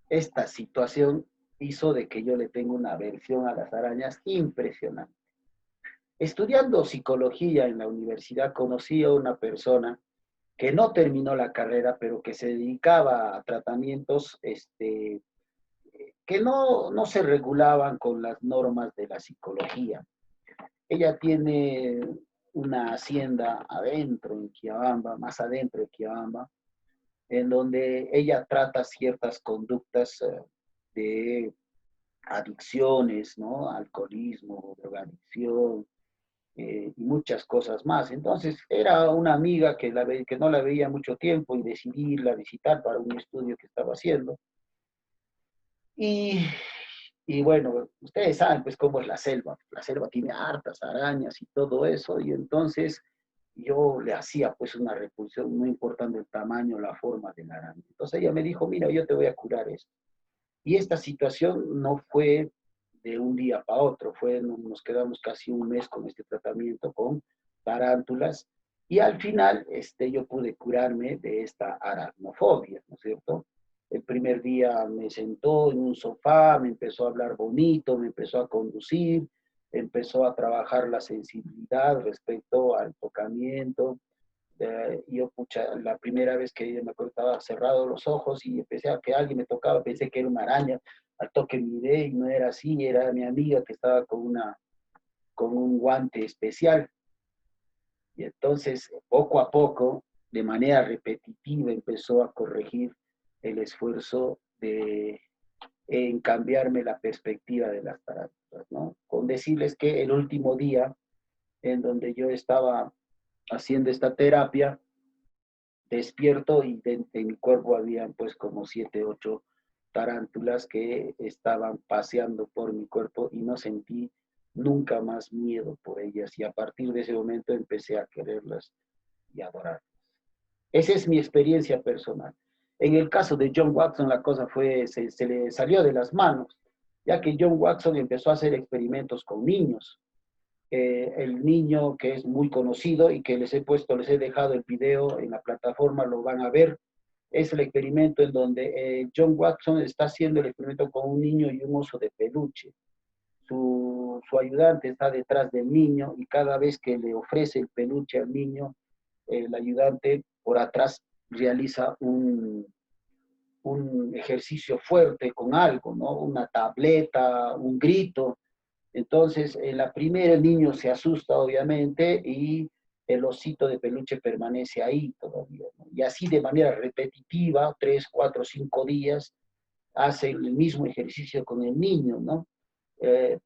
esta situación hizo de que yo le tenga una aversión a las arañas impresionante. Estudiando psicología en la universidad conocí a una persona que no terminó la carrera, pero que se dedicaba a tratamientos que no se regulaban con las normas de la psicología. Ella tiene una hacienda adentro en Quiabamba, más adentro de Quiabamba, en donde ella trata ciertas conductas de adicciones, ¿no? Alcoholismo, drogadicción, y muchas cosas más. Entonces, era una amiga que no la veía mucho tiempo y decidí irla a visitar para un estudio que estaba haciendo. Y, y bueno, ustedes saben pues cómo es la selva. La selva tiene hartas arañas y todo eso, y entonces yo le hacía pues una repulsión, no importando el tamaño, la forma de la araña. Entonces ella me dijo, mira, yo te voy a curar esto. Y esta situación no fue de un día para otro, nos quedamos casi un mes con este tratamiento con tarántulas y al final yo pude curarme de esta aracnofobia, ¿no es cierto? El primer día me sentó en un sofá, me empezó a hablar bonito, me empezó a conducir, empezó a trabajar la sensibilidad respecto al tocamiento, yo, pucha, la primera vez que me acuerdo estaba cerrado los ojos y empecé a que alguien me tocaba, pensé que era una araña, al toque miré y no era así, era mi amiga que estaba con un guante especial. Y entonces, poco a poco, de manera repetitiva, empezó a corregir el esfuerzo en cambiarme la perspectiva de las tarántulas, ¿no? Con decirles que el último día en donde yo estaba haciendo esta terapia, despierto y de mi cuerpo habían pues como 7, 8 tarántulas que estaban paseando por mi cuerpo y no sentí nunca más miedo por ellas y a partir de ese momento empecé a quererlas y adorarlas. Esa es mi experiencia personal. En el caso de John Watson la cosa se le salió de las manos, ya que John Watson empezó a hacer experimentos con niños. El niño que es muy conocido y que les he dejado el video en la plataforma, lo van a ver. Es el experimento en donde John Watson está haciendo el experimento con un niño y un oso de peluche. Su ayudante está detrás del niño y cada vez que le ofrece el peluche al niño, el ayudante por atrás realiza un ejercicio fuerte con algo, ¿no? Una tableta, un grito. Entonces, en la primera el niño se asusta, obviamente, y el osito de peluche permanece ahí todavía, ¿no? Y así de manera repetitiva, 3, 4, 5 días, hace el mismo ejercicio con el niño, ¿no?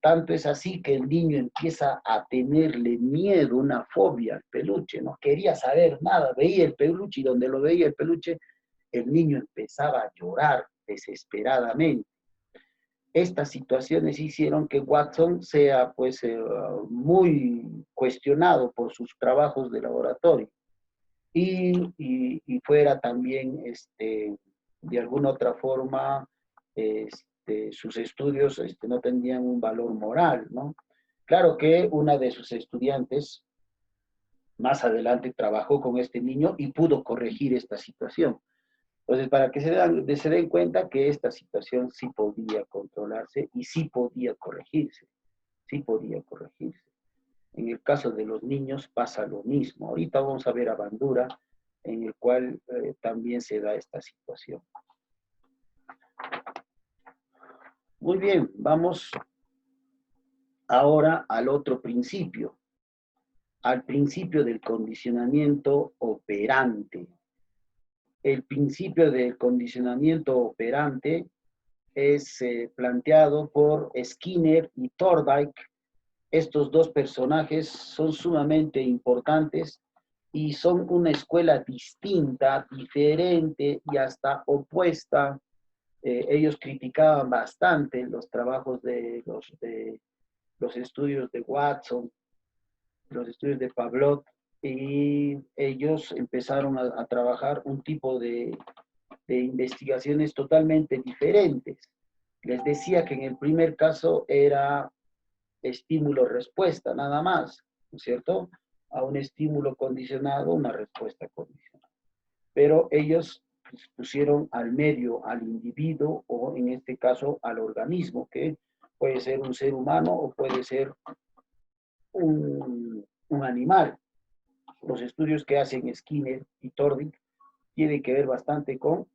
Tanto es así que el niño empieza a tenerle miedo, una fobia al peluche, no quería saber nada, veía el peluche y donde lo veía el peluche, el niño empezaba a llorar desesperadamente. Estas situaciones hicieron que Watson sea pues muy cuestionado por sus trabajos de laboratorio y fuera también de alguna otra forma sus estudios no tenían un valor moral, ¿no? Claro que una de sus estudiantes más adelante trabajó con este niño y pudo corregir esta situación. Entonces, para que se den cuenta que esta situación sí podía controlarse y sí podía corregirse, sí podía corregirse. En el caso de los niños pasa lo mismo. Ahorita vamos a ver a Bandura, en el cual también se da esta situación. Muy bien, vamos ahora al otro principio. al principio del condicionamiento operante. El principio del condicionamiento operante es planteado por Skinner y Thorndike. Estos dos personajes son sumamente importantes y son una escuela distinta, diferente y hasta opuesta. Ellos criticaban bastante los trabajos de los estudios de Watson, los estudios de Pavlov, y ellos empezaron a trabajar un tipo de investigaciones totalmente diferentes. Les decía que en el primer caso era estímulo-respuesta, nada más, ¿no es cierto? A un estímulo condicionado, una respuesta condicionada. Pero ellos pues, pusieron al medio, al individuo, o en este caso al organismo, que puede ser un ser humano o puede ser un animal. Los estudios que hacen Skinner y Thorndike tienen que ver bastante con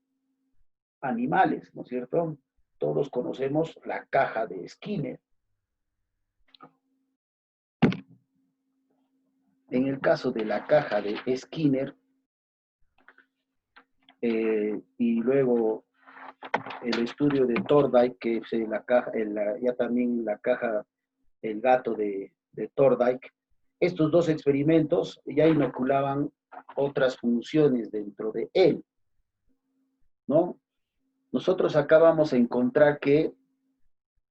animales, ¿no es cierto? Todos conocemos la caja de Skinner. En el caso de la caja de Skinner, y luego el estudio de Thorndike, que es la caja, ya también la caja, el gato de Thorndike, estos dos experimentos ya inoculaban otras funciones dentro de él, ¿no? Nosotros acá vamos a encontrar que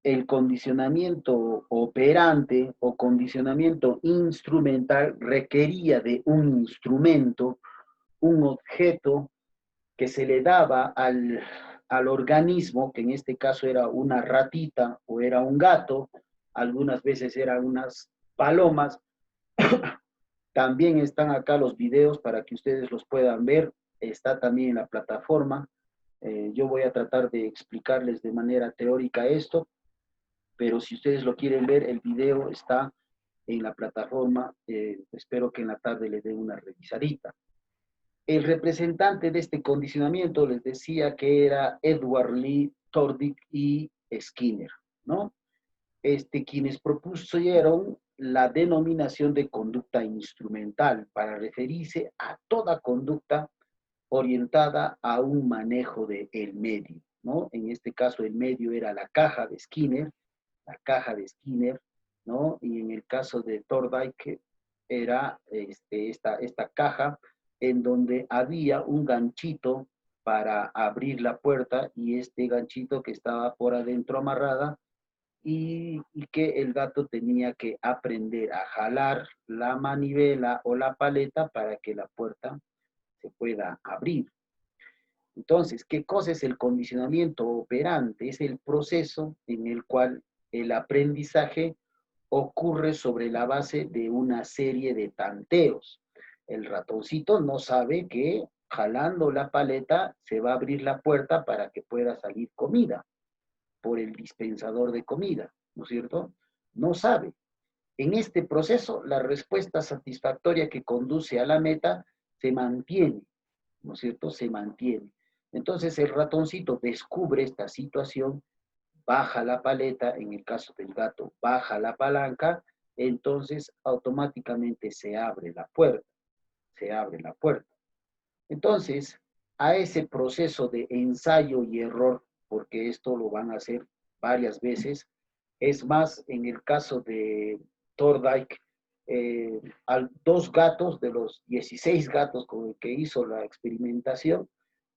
el condicionamiento operante o condicionamiento instrumental requería de un instrumento, un objeto que se le daba al organismo, que en este caso era una ratita o era un gato, algunas veces eran unas palomas. También están acá los videos para que ustedes los puedan ver, está también en la plataforma. Yo voy a tratar de explicarles de manera teórica esto, pero si ustedes lo quieren ver, el video está en la plataforma. Espero que en la tarde le den una revisadita. El representante de este condicionamiento les decía que era Edward Lee, Thorndike y Skinner, ¿no? Quienes propusieron la denominación de conducta instrumental para referirse a toda conducta orientada a un manejo del medio, ¿no? En este caso el medio era la caja de Skinner, ¿no? Y en el caso de Thorndike era esta caja en donde había un ganchito para abrir la puerta y este ganchito que estaba por adentro amarrada y que el gato tenía que aprender a jalar la manivela o la paleta para que la puerta se pueda abrir. Entonces, ¿qué cosa es el condicionamiento operante? Es el proceso en el cual el aprendizaje ocurre sobre la base de una serie de tanteos. El ratoncito no sabe que jalando la paleta se va a abrir la puerta para que pueda salir comida por el dispensador de comida, ¿no es cierto? No sabe. En este proceso, la respuesta satisfactoria que conduce a la meta se mantiene, ¿no es cierto? Se mantiene. Entonces el ratoncito descubre esta situación, baja la paleta, en el caso del gato, baja la palanca, entonces automáticamente se abre la puerta, se abre la puerta. Entonces, a ese proceso de ensayo y error, porque esto lo van a hacer varias veces, es más, en el caso de Thorndike, dos gatos de los 16 gatos con el que hizo la experimentación,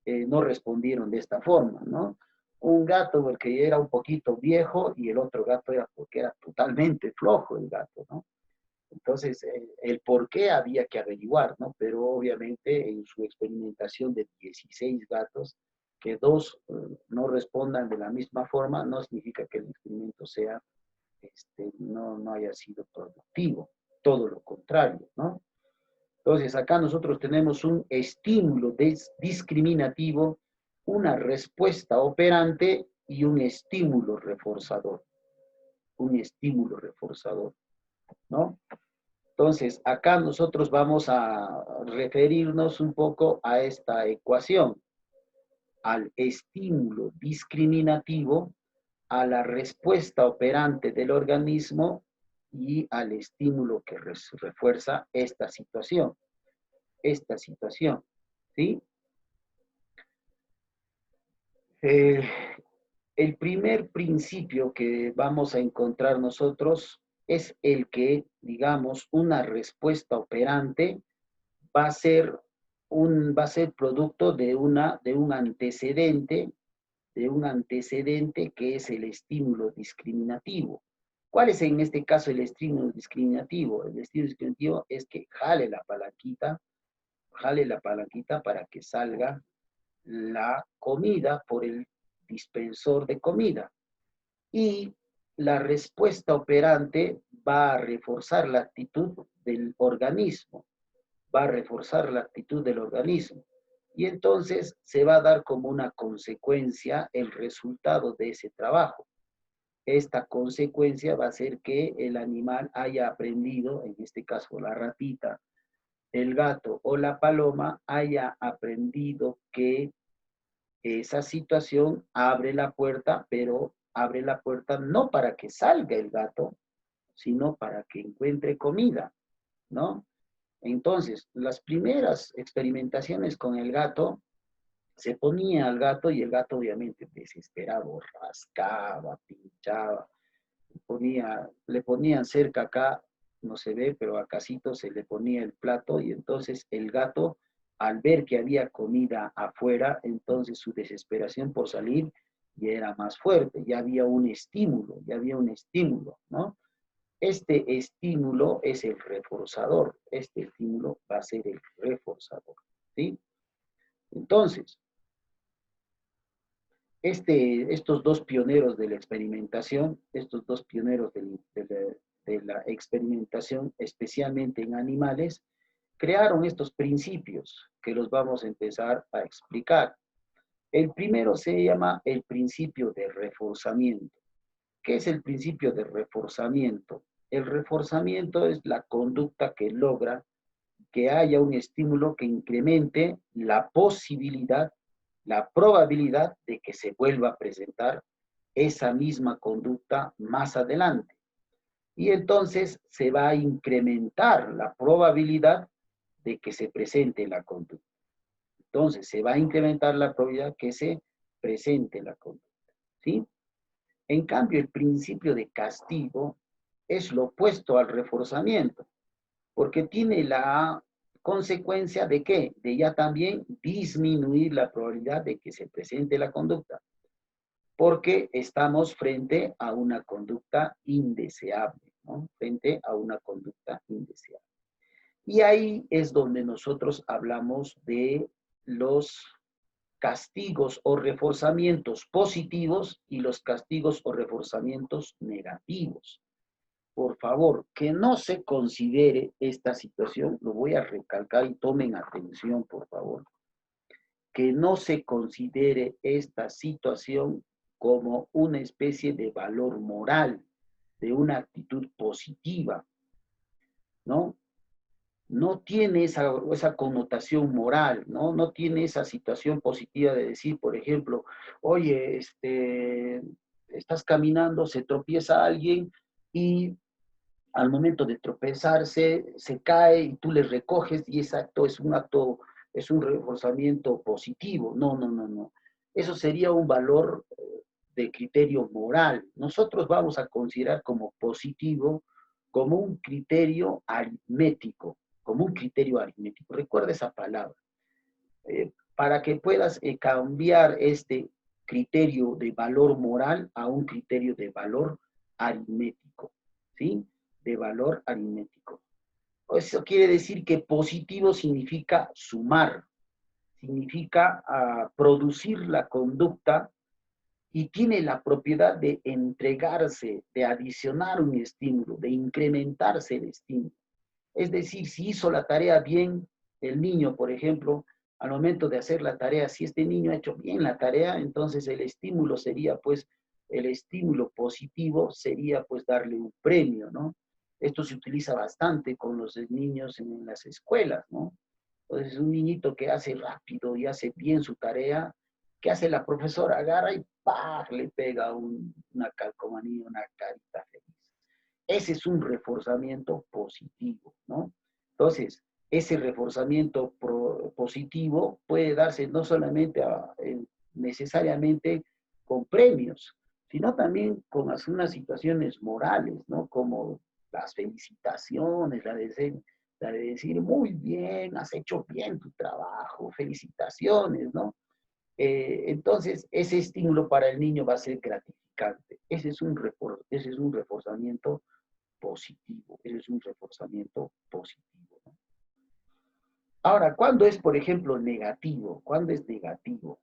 no respondieron de esta forma, ¿no? Un gato porque era un poquito viejo y el otro gato era porque era totalmente flojo el gato, ¿no? Entonces, el por qué había que averiguar, ¿no? Pero obviamente en su experimentación de 16 gatos, que dos no respondan de la misma forma, no significa que el experimento sea, no haya sido productivo, todo lo contrario, ¿no? Entonces, acá nosotros tenemos un estímulo discriminativo, una respuesta operante y un estímulo reforzador. Un estímulo reforzador, ¿no? Entonces, acá nosotros vamos a referirnos un poco a esta ecuación, al estímulo discriminativo, a la respuesta operante del organismo y al estímulo que refuerza esta situación, ¿sí? Eh, el primer principio que vamos a encontrar nosotros es el que, digamos, una respuesta operante va a ser va a ser producto de un antecedente que es el estímulo discriminativo. ¿Cuál es en este caso el estímulo discriminativo? El estímulo discriminativo es que jale la palanquita para que salga la comida por el dispensor de comida. Y la respuesta operante va a reforzar la actitud del organismo, va a reforzar la actitud del organismo. Y entonces se va a dar como una consecuencia el resultado de ese trabajo. Esta consecuencia va a ser que el animal haya aprendido, en este caso la ratita, el gato o la paloma, haya aprendido que esa situación abre la puerta, pero abre la puerta no para que salga el gato, sino para que encuentre comida, ¿no? Entonces, las primeras experimentaciones con el gato, se ponía al gato y el gato obviamente desesperado, rascaba, pinchaba, le ponían cerca acá, no se ve, pero a Casito se le ponía el plato y entonces el gato, al ver que había comida afuera, entonces su desesperación por salir ya era más fuerte, ya había un estímulo, ¿no? Este estímulo es el reforzador, este estímulo va a ser el reforzador, ¿sí? Entonces, estos dos pioneros de la experimentación, estos dos pioneros de la experimentación, especialmente en animales, crearon estos principios que los vamos a empezar a explicar. El primero se llama el principio de reforzamiento. ¿Qué es el principio de reforzamiento? El reforzamiento es la conducta que logra que haya un estímulo que incremente la posibilidad, la probabilidad de que se vuelva a presentar esa misma conducta más adelante. Y entonces se va a incrementar la probabilidad de que se presente la conducta. Entonces se va a incrementar la probabilidad que se presente la conducta. ¿Sí? En cambio, el principio de castigo es lo opuesto al reforzamiento, porque tiene la consecuencia de qué? De ya también disminuir la probabilidad de que se presente la conducta, porque estamos frente a una conducta indeseable, ¿no? Frente a una conducta indeseable. Y ahí es donde nosotros hablamos de los castigos o reforzamientos positivos y los castigos o reforzamientos negativos. Por favor, que no se considere esta situación, lo voy a recalcar y tomen atención, por favor, que no se considere esta situación como una especie de valor moral, de una actitud positiva, ¿no? No tiene esa connotación moral, ¿no? No tiene esa situación positiva de decir, por ejemplo, oye, estás caminando, se tropieza alguien y al momento de tropezarse se cae y tú le recoges y ese acto, es un reforzamiento positivo. No, no, no, no. Eso sería un valor de criterio moral. Nosotros vamos a considerar como positivo, como un criterio aritmético, como un criterio aritmético. Recuerda esa palabra. Para que puedas cambiar este criterio de valor moral a un criterio de valor aritmético, ¿sí? De valor aritmético. Eso quiere decir que positivo significa sumar, significa producir la conducta y tiene la propiedad de entregarse, de adicionar un estímulo, de incrementarse el estímulo. Es decir, si hizo la tarea bien el niño, por ejemplo, al momento de hacer la tarea, si este niño ha hecho bien la tarea, entonces el estímulo sería, pues, el estímulo positivo sería, pues, darle un premio, ¿no? Esto se utiliza bastante con los niños en las escuelas, ¿no? Entonces, un niñito que hace rápido y hace bien su tarea, ¿qué hace la profesora? Agarra y ¡pah! Le pega una calcomanía, una carita feliz. Ese es un reforzamiento positivo, ¿no? Entonces, ese reforzamiento positivo puede darse no solamente necesariamente con premios, sino también con algunas situaciones morales, ¿no? Como las felicitaciones, la de decir, muy bien, has hecho bien tu trabajo, felicitaciones, ¿no? Entonces, ese estímulo para el niño va a ser gratificante. Ese es un reforzamiento positivo, ese es un reforzamiento positivo, ¿no? Ahora, ¿cuándo es, por ejemplo, negativo? ¿Cuándo es negativo?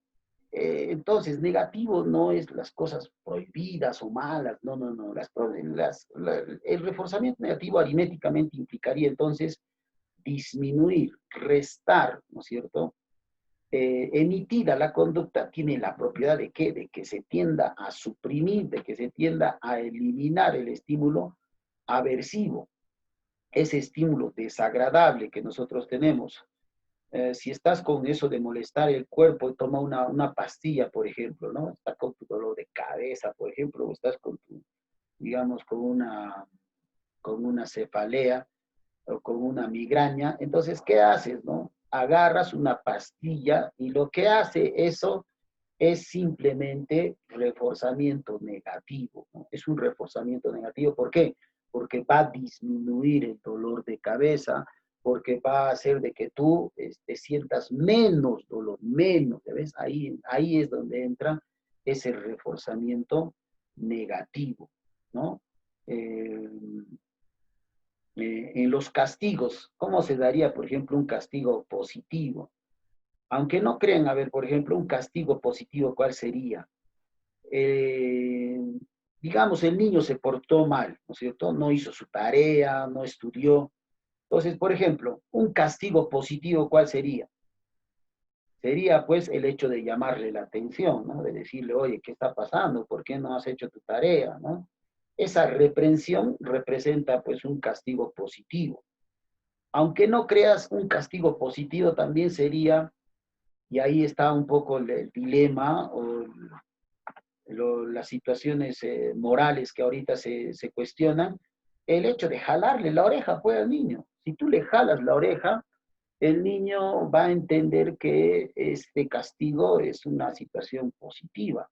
Entonces, negativo no es las cosas prohibidas o malas, no, no, no. El reforzamiento negativo aritméticamente implicaría entonces disminuir, restar, ¿no es cierto? Emitida la conducta tiene la propiedad de ¿qué? De que se tienda a suprimir, de que se tienda a eliminar el estímulo aversivo, ese estímulo desagradable que nosotros tenemos. Si estás con eso de molestar el cuerpo, toma una pastilla, por ejemplo, ¿no? Estás con tu dolor de cabeza, por ejemplo, o estás con tu, digamos, con una cefalea o con una migraña. Entonces, ¿qué haces, no? Agarras una pastilla y lo que hace eso es simplemente reforzamiento negativo, ¿no? Es un reforzamiento negativo. ¿Por qué? Porque va a disminuir el dolor de cabeza, porque va a hacer de que tú sientas menos dolor, menos, ¿ves? Ahí es donde entra ese reforzamiento negativo, ¿no? Eh, en los castigos, ¿cómo se daría, por ejemplo, un castigo positivo? Aunque no crean, a ver, por ejemplo, un castigo positivo, ¿cuál sería? Eh, digamos, el niño se portó mal, ¿no es cierto? No hizo su tarea, no estudió. Entonces, por ejemplo, un castigo positivo, ¿cuál sería? Sería, pues, el hecho de llamarle la atención, ¿no? De decirle, oye, ¿qué está pasando? ¿Por qué no has hecho tu tarea, ¿no? Esa reprensión representa, pues, un castigo positivo. Aunque no creas, un castigo positivo también sería, y ahí está un poco el dilema o las situaciones morales que ahorita se cuestionan, el hecho de jalarle la oreja pues al niño. Si tú le jalas la oreja, el niño va a entender que este castigo es una situación positiva,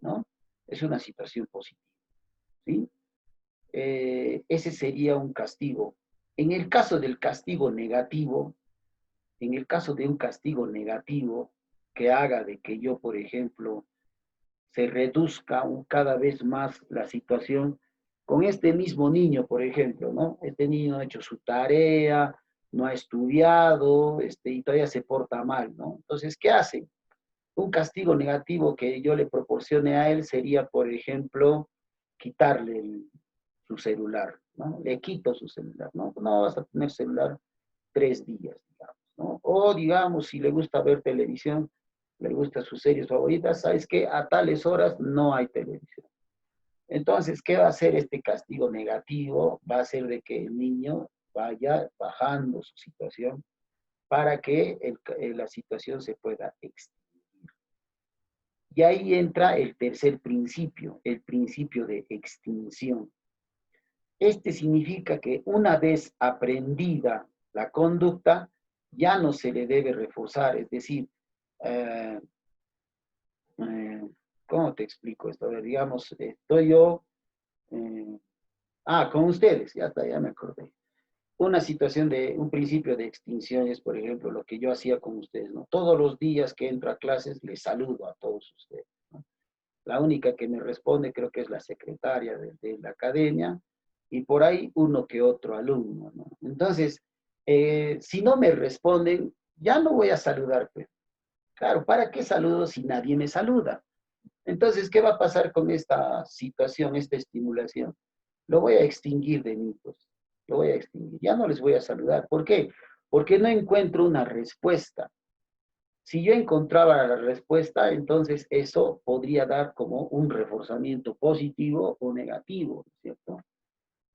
¿no? Es una situación positiva, ¿sí? Ese sería un castigo. En el caso del castigo negativo, en el caso de un castigo negativo que haga de que yo, por ejemplo, se reduzca cada vez más la situación con este mismo niño, por ejemplo, ¿no? Este niño no ha hecho su tarea, no ha estudiado, y todavía se porta mal, ¿no? Entonces, ¿qué hace? Un castigo negativo que yo le proporcione a él sería, por ejemplo, quitarle su celular, ¿no? Le quito su celular, ¿no? No vas a tener celular 3 días, digamos, ¿no? O digamos, si le gusta ver televisión, le gustan sus series favoritas, ¿sabes qué? A tales horas no hay televisión. Entonces, ¿qué va a hacer este castigo negativo? Va a hacer de que el niño vaya bajando su situación para que la situación se pueda extinguir. Y ahí entra el tercer principio, el principio de extinción. Este significa que una vez aprendida la conducta, ya no se le debe reforzar, es decir, eh, eh, ¿cómo te explico esto? A ver, digamos, estoy yo, eh, con ustedes, ya está, ya me acordé. Una situación de, un principio de extinción es, por ejemplo, lo que yo hacía con ustedes, ¿no? Todos los días que entro a clases, les saludo a todos ustedes, ¿no? La única que me responde creo que es la secretaria de la academia y por ahí uno que otro alumno, ¿no? Entonces, si no me responden, ya no voy a saludar, pues. Claro, ¿para qué saludo si nadie me saluda? Entonces, ¿qué va a pasar con esta situación, esta estimulación? Lo voy a extinguir de mí, pues. Lo voy a extinguir. Ya no les voy a saludar. ¿Por qué? Porque no encuentro una respuesta. Si yo encontraba la respuesta, entonces eso podría dar como un reforzamiento positivo o negativo, ¿cierto?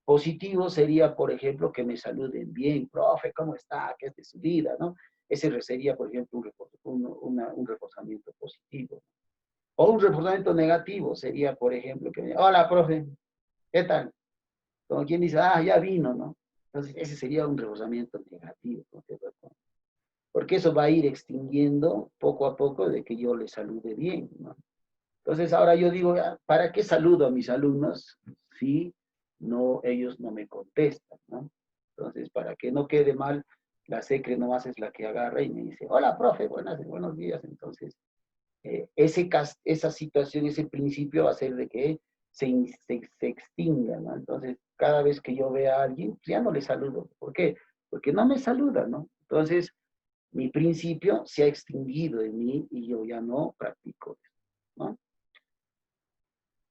Positivo sería, por ejemplo, que me saluden bien, profe, ¿cómo está? ¿Qué es de su vida? ¿No? Ese sería, por ejemplo, un reforzamiento positivo. O un reforzamiento negativo sería, por ejemplo, que me diga, hola, profe, ¿qué tal? Como quien dice, ah, ya vino, ¿no? Entonces, ese sería un reforzamiento negativo, ¿no? Porque eso va a ir extinguiendo poco a poco de que yo le salude bien, ¿no? Entonces, ahora yo digo, ah, ¿para qué saludo a mis alumnos si no, ellos no me contestan, ¿no? Entonces, para que no quede mal, la secre nomás es la que agarra y me dice, hola, profe, buenos días. Entonces, esa situación, ese principio va a hacer de que se extinga, ¿no? Entonces, cada vez que yo vea a alguien, pues ya no le saludo. ¿Por qué? Porque no me saluda, ¿no? Entonces, mi principio se ha extinguido en mí y yo ya no practico eso, ¿no?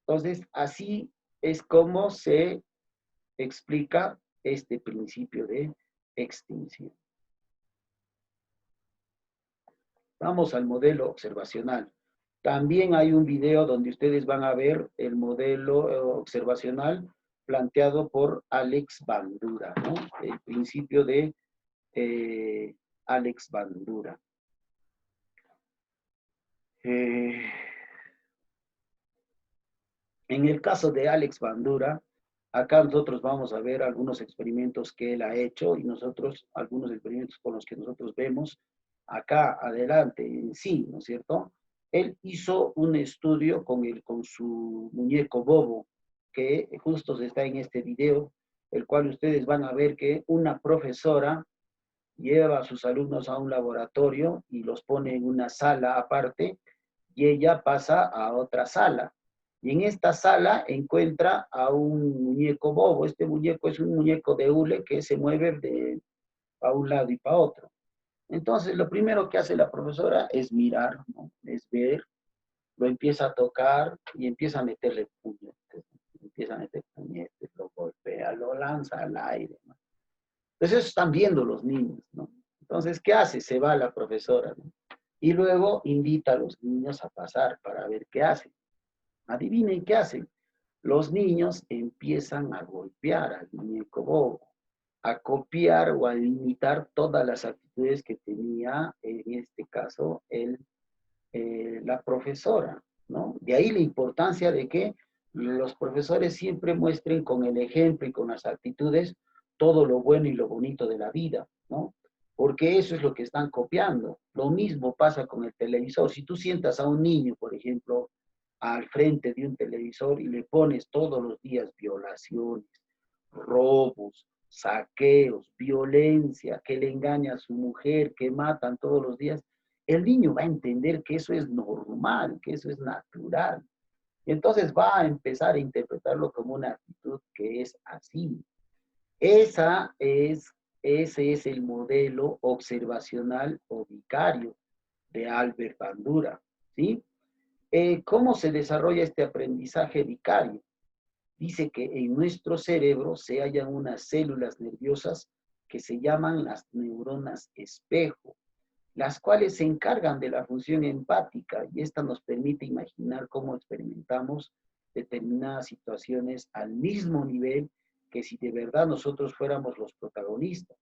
Entonces, así es como se explica este principio de extinción. Vamos al modelo observacional. También hay un video donde ustedes van a ver el modelo observacional planteado por Alex Bandura, ¿no? El principio de Alex Bandura. En el caso de Alex Bandura, acá nosotros vamos a ver algunos experimentos que él ha hecho y nosotros, algunos experimentos con los que nosotros vemos acá adelante en sí, ¿no es cierto? Él hizo un estudio con su muñeco Bobo, que justo está en este video, el cual ustedes van a ver que una profesora lleva a sus alumnos a un laboratorio y los pone en una sala aparte y ella pasa a otra sala. Y en esta sala encuentra a un muñeco Bobo. Este muñeco es un muñeco de hule que se mueve de para un lado y para otro. Entonces, lo primero que hace la profesora es mirar, ¿no? Es ver, lo empieza a tocar y empieza a meterle puñetes. Empieza a meter puñetes, lo golpea, lo lanza al aire, ¿no? Entonces, eso están viendo los niños, ¿no? Entonces, ¿qué hace? Se va la profesora, ¿no? Y luego invita a los niños a pasar para ver qué hacen. Adivinen qué hacen. Los niños empiezan a golpear al muñeco Bobo, a copiar o a imitar todas las actitudes que tenía, en este caso, la profesora, ¿no? De ahí la importancia de que los profesores siempre muestren con el ejemplo y con las actitudes todo lo bueno y lo bonito de la vida, ¿no? Porque eso es lo que están copiando. Lo mismo pasa con el televisor. Si tú sientas a un niño, por ejemplo, al frente de un televisor y le pones todos los días violaciones, robos, saqueos, violencia, que le engaña a su mujer, que matan todos los días, el niño va a entender que eso es normal, que eso es natural. Y entonces va a empezar a interpretarlo como una actitud que es así. Esa es, ese es el modelo observacional o vicario de Albert Bandura, ¿sí? ¿Cómo se desarrolla este aprendizaje vicario? Dice que en nuestro cerebro se hallan unas células nerviosas que se llaman las neuronas espejo, las cuales se encargan de la función empática y esta nos permite imaginar cómo experimentamos determinadas situaciones al mismo nivel que si de verdad nosotros fuéramos los protagonistas.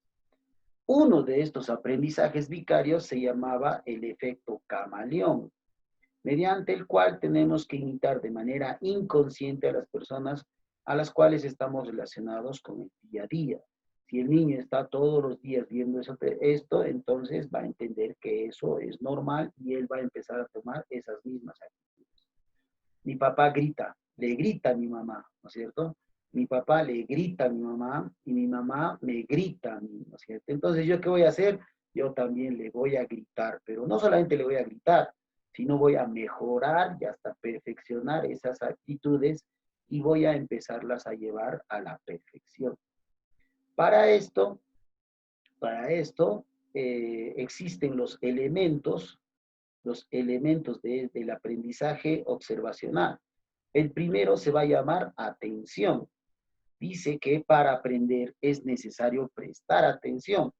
Uno de estos aprendizajes vicarios se llamaba el efecto camaleón, mediante el cual tenemos que imitar de manera inconsciente a las personas a las cuales estamos relacionados con el día a día. Si el niño está todos los días viendo esto, entonces va a entender que eso es normal y él va a empezar a tomar esas mismas actitudes. Mi papá grita, le grita a mi mamá, ¿no es cierto? Mi papá le grita a mi mamá y mi mamá me grita a mí, ¿no es cierto? Entonces, ¿yo qué voy a hacer? Yo también le voy a gritar, pero no solamente le voy a gritar, sino voy a mejorar y hasta perfeccionar esas actitudes y voy a empezarlas a llevar a la perfección. Para esto, existen los elementos del aprendizaje observacional. El primero se va a llamar atención. Dice que para aprender es necesario prestar atención,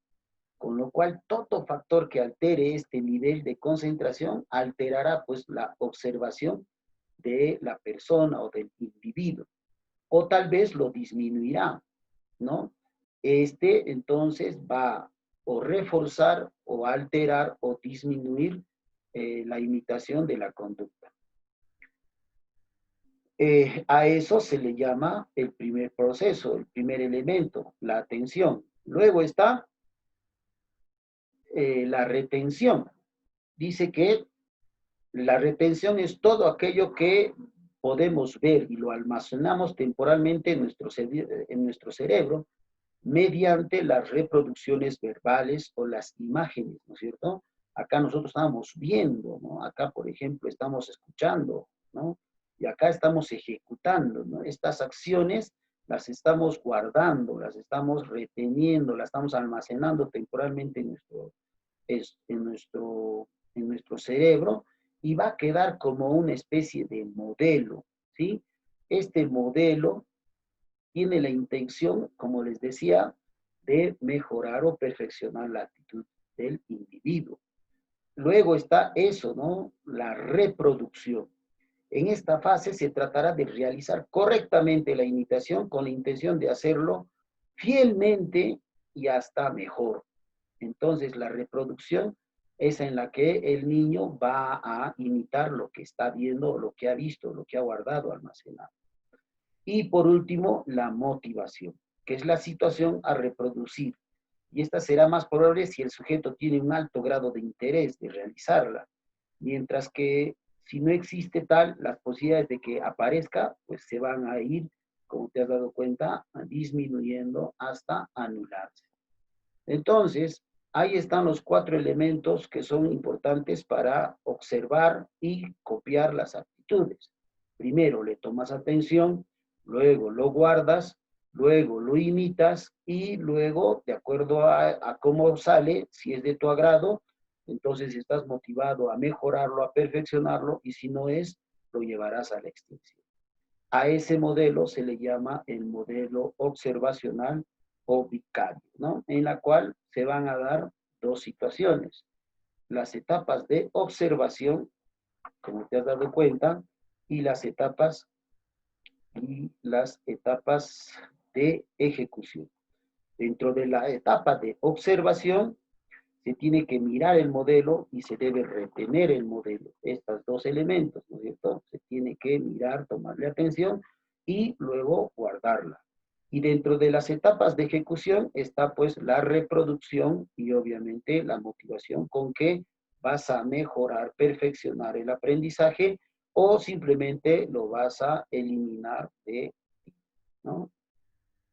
con lo cual todo factor que altere este nivel de concentración alterará pues la observación de la persona o del individuo, o tal vez lo disminuirá, ¿no? Este entonces va o reforzar o alterar o disminuir la imitación de la conducta. A eso se le llama el primer proceso, el primer elemento, la atención. Luego está la retención. Dice que la retención es todo aquello que podemos ver y lo almacenamos temporalmente en nuestro cerebro mediante las reproducciones verbales o las imágenes, ¿no es cierto? Acá nosotros estamos viendo, ¿no? Acá, por ejemplo, estamos escuchando, ¿no? Y acá estamos ejecutando, ¿no? Estas acciones las estamos guardando, las estamos reteniendo, las estamos almacenando temporalmente en nuestro cerebro y va a quedar como una especie de modelo, ¿sí? Este modelo tiene la intención, como les decía, de mejorar o perfeccionar la actitud del individuo. Luego está eso, ¿no? La reproducción. En esta fase se tratará de realizar correctamente la imitación con la intención de hacerlo fielmente y hasta mejor. Entonces, la reproducción es en la que el niño va a imitar lo que está viendo, lo que ha visto, lo que ha guardado, almacenado. Y por último, la motivación, que es la situación a reproducir. Y esta será más probable si el sujeto tiene un alto grado de interés de realizarla, mientras que si no existe tal, las posibilidades de que aparezca, pues se van a ir, como te has dado cuenta, disminuyendo hasta anularse. Entonces, ahí están los 4 elementos que son importantes para observar y copiar las actitudes. Primero, le tomas atención, luego lo guardas, luego lo imitas y luego, de acuerdo a cómo sale, si es de tu agrado, entonces estás motivado a mejorarlo, a perfeccionarlo y si no es, lo llevarás a la extinción. A ese modelo se le llama el modelo observacional o vicario, ¿no? En la cual se van a dar dos situaciones. Las etapas de observación, como te has dado cuenta, y las etapas de ejecución. Dentro de la etapa de observación, se tiene que mirar el modelo y se debe retener el modelo. Estos dos elementos, ¿no es cierto? Se tiene que mirar, tomarle atención y luego guardarla. Y dentro de las etapas de ejecución está pues la reproducción y obviamente la motivación con que vas a mejorar, perfeccionar el aprendizaje o simplemente lo vas a eliminar de ti, ¿no?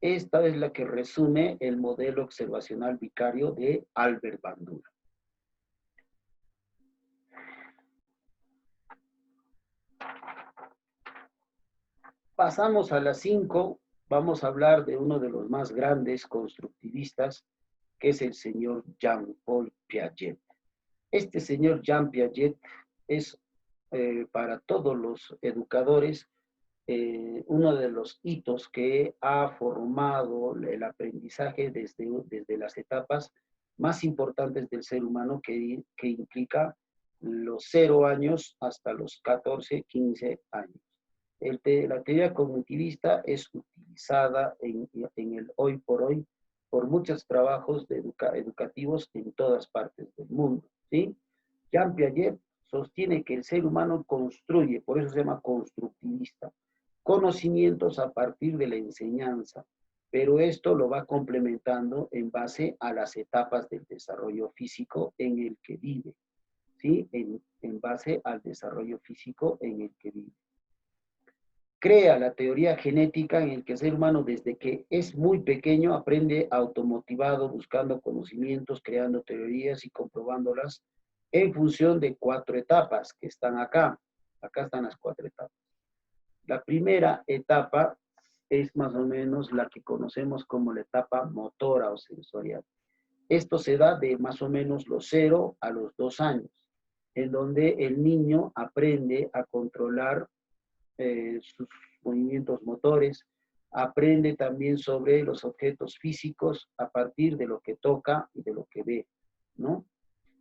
Esta es la que resume el modelo observacional vicario de Albert Bandura. Pasamos a las 5, vamos a hablar de uno de los más grandes constructivistas, que es el señor Jean-Paul Piaget. Este señor Jean Piaget es para todos los educadores uno de los hitos que ha formado el aprendizaje desde las etapas más importantes del ser humano que implica los 0 años hasta los 14, 15 años. La teoría cognitivista es utilizada en el hoy por hoy por muchos trabajos educativos en todas partes del mundo, ¿sí? Jean Piaget sostiene que el ser humano construye, por eso se llama constructivista, conocimientos a partir de la enseñanza, pero esto lo va complementando en base a las etapas del desarrollo físico en el que vive, ¿sí? En base al desarrollo físico en el que vive. Crea la teoría genética en el que el ser humano desde que es muy pequeño aprende automotivado, buscando conocimientos, creando teorías y comprobándolas en función de 4 etapas que están acá. Acá están las 4 etapas. La primera etapa es más o menos la que conocemos como la etapa motora o sensorial. Esto se da de más o menos los 0 a los 2 años, en donde el niño aprende a controlar sus movimientos motores, aprende también sobre los objetos físicos a partir de lo que toca y de lo que ve, ¿no?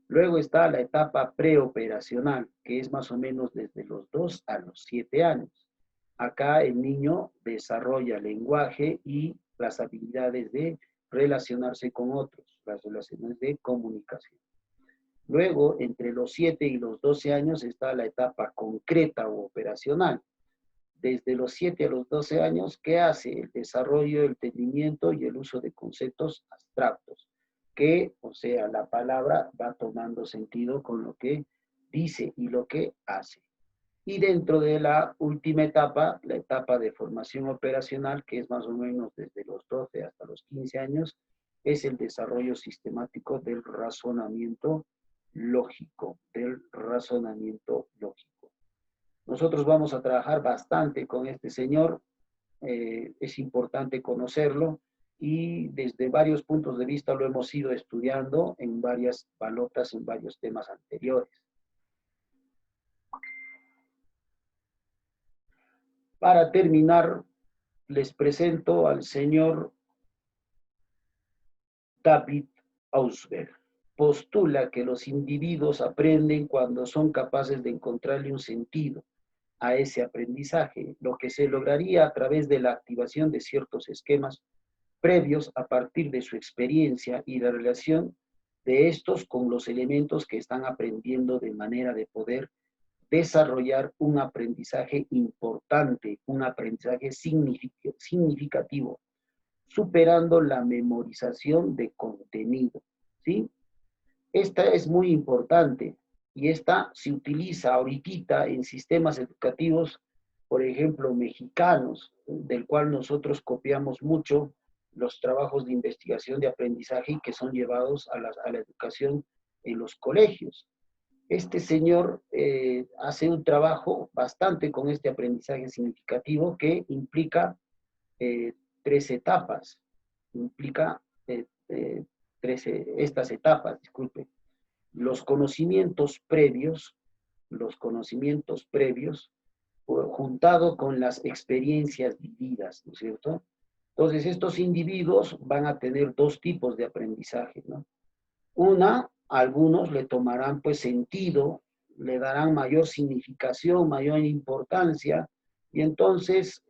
Luego está la etapa preoperacional, que es más o menos desde los 2 a los 7 años. Acá el niño desarrolla lenguaje y las habilidades de relacionarse con otros, las relaciones de comunicación. Luego, entre los 7 y los 12 años está la etapa concreta o operacional, desde los 7 a los 12 años, ¿qué hace? El desarrollo, el entendimiento y el uso de conceptos abstractos, que, o sea, la palabra va tomando sentido con lo que dice y lo que hace. Y dentro de la última etapa, la etapa de formación operacional, que es más o menos desde los 12 hasta los 15 años, es el desarrollo sistemático del razonamiento lógico, Nosotros vamos a trabajar bastante con este señor, es importante conocerlo y desde varios puntos de vista lo hemos ido estudiando en varias balotas, en varios temas anteriores. Para terminar, les presento al señor David Ausberg. Postula que los individuos aprenden cuando son capaces de encontrarle un sentido a ese aprendizaje, lo que se lograría a través de la activación de ciertos esquemas previos a partir de su experiencia y la relación de estos con los elementos que están aprendiendo de manera de poder desarrollar un aprendizaje importante, un aprendizaje significativo, superando la memorización de contenido, ¿sí? Esta es muy importante y esta se utiliza ahorita en sistemas educativos, por ejemplo, mexicanos, del cual nosotros copiamos mucho los trabajos de investigación de aprendizaje y que son llevados a la educación en los colegios. Este señor hace un trabajo bastante con este aprendizaje significativo que implica 3 etapas, implica 13, estas etapas, disculpe. Los conocimientos previos, juntado con las experiencias vividas, ¿no es cierto? Entonces, estos individuos van a tener 2 tipos de aprendizaje, ¿no? Algunos le tomarán pues sentido, le darán mayor significación, mayor importancia, y entonces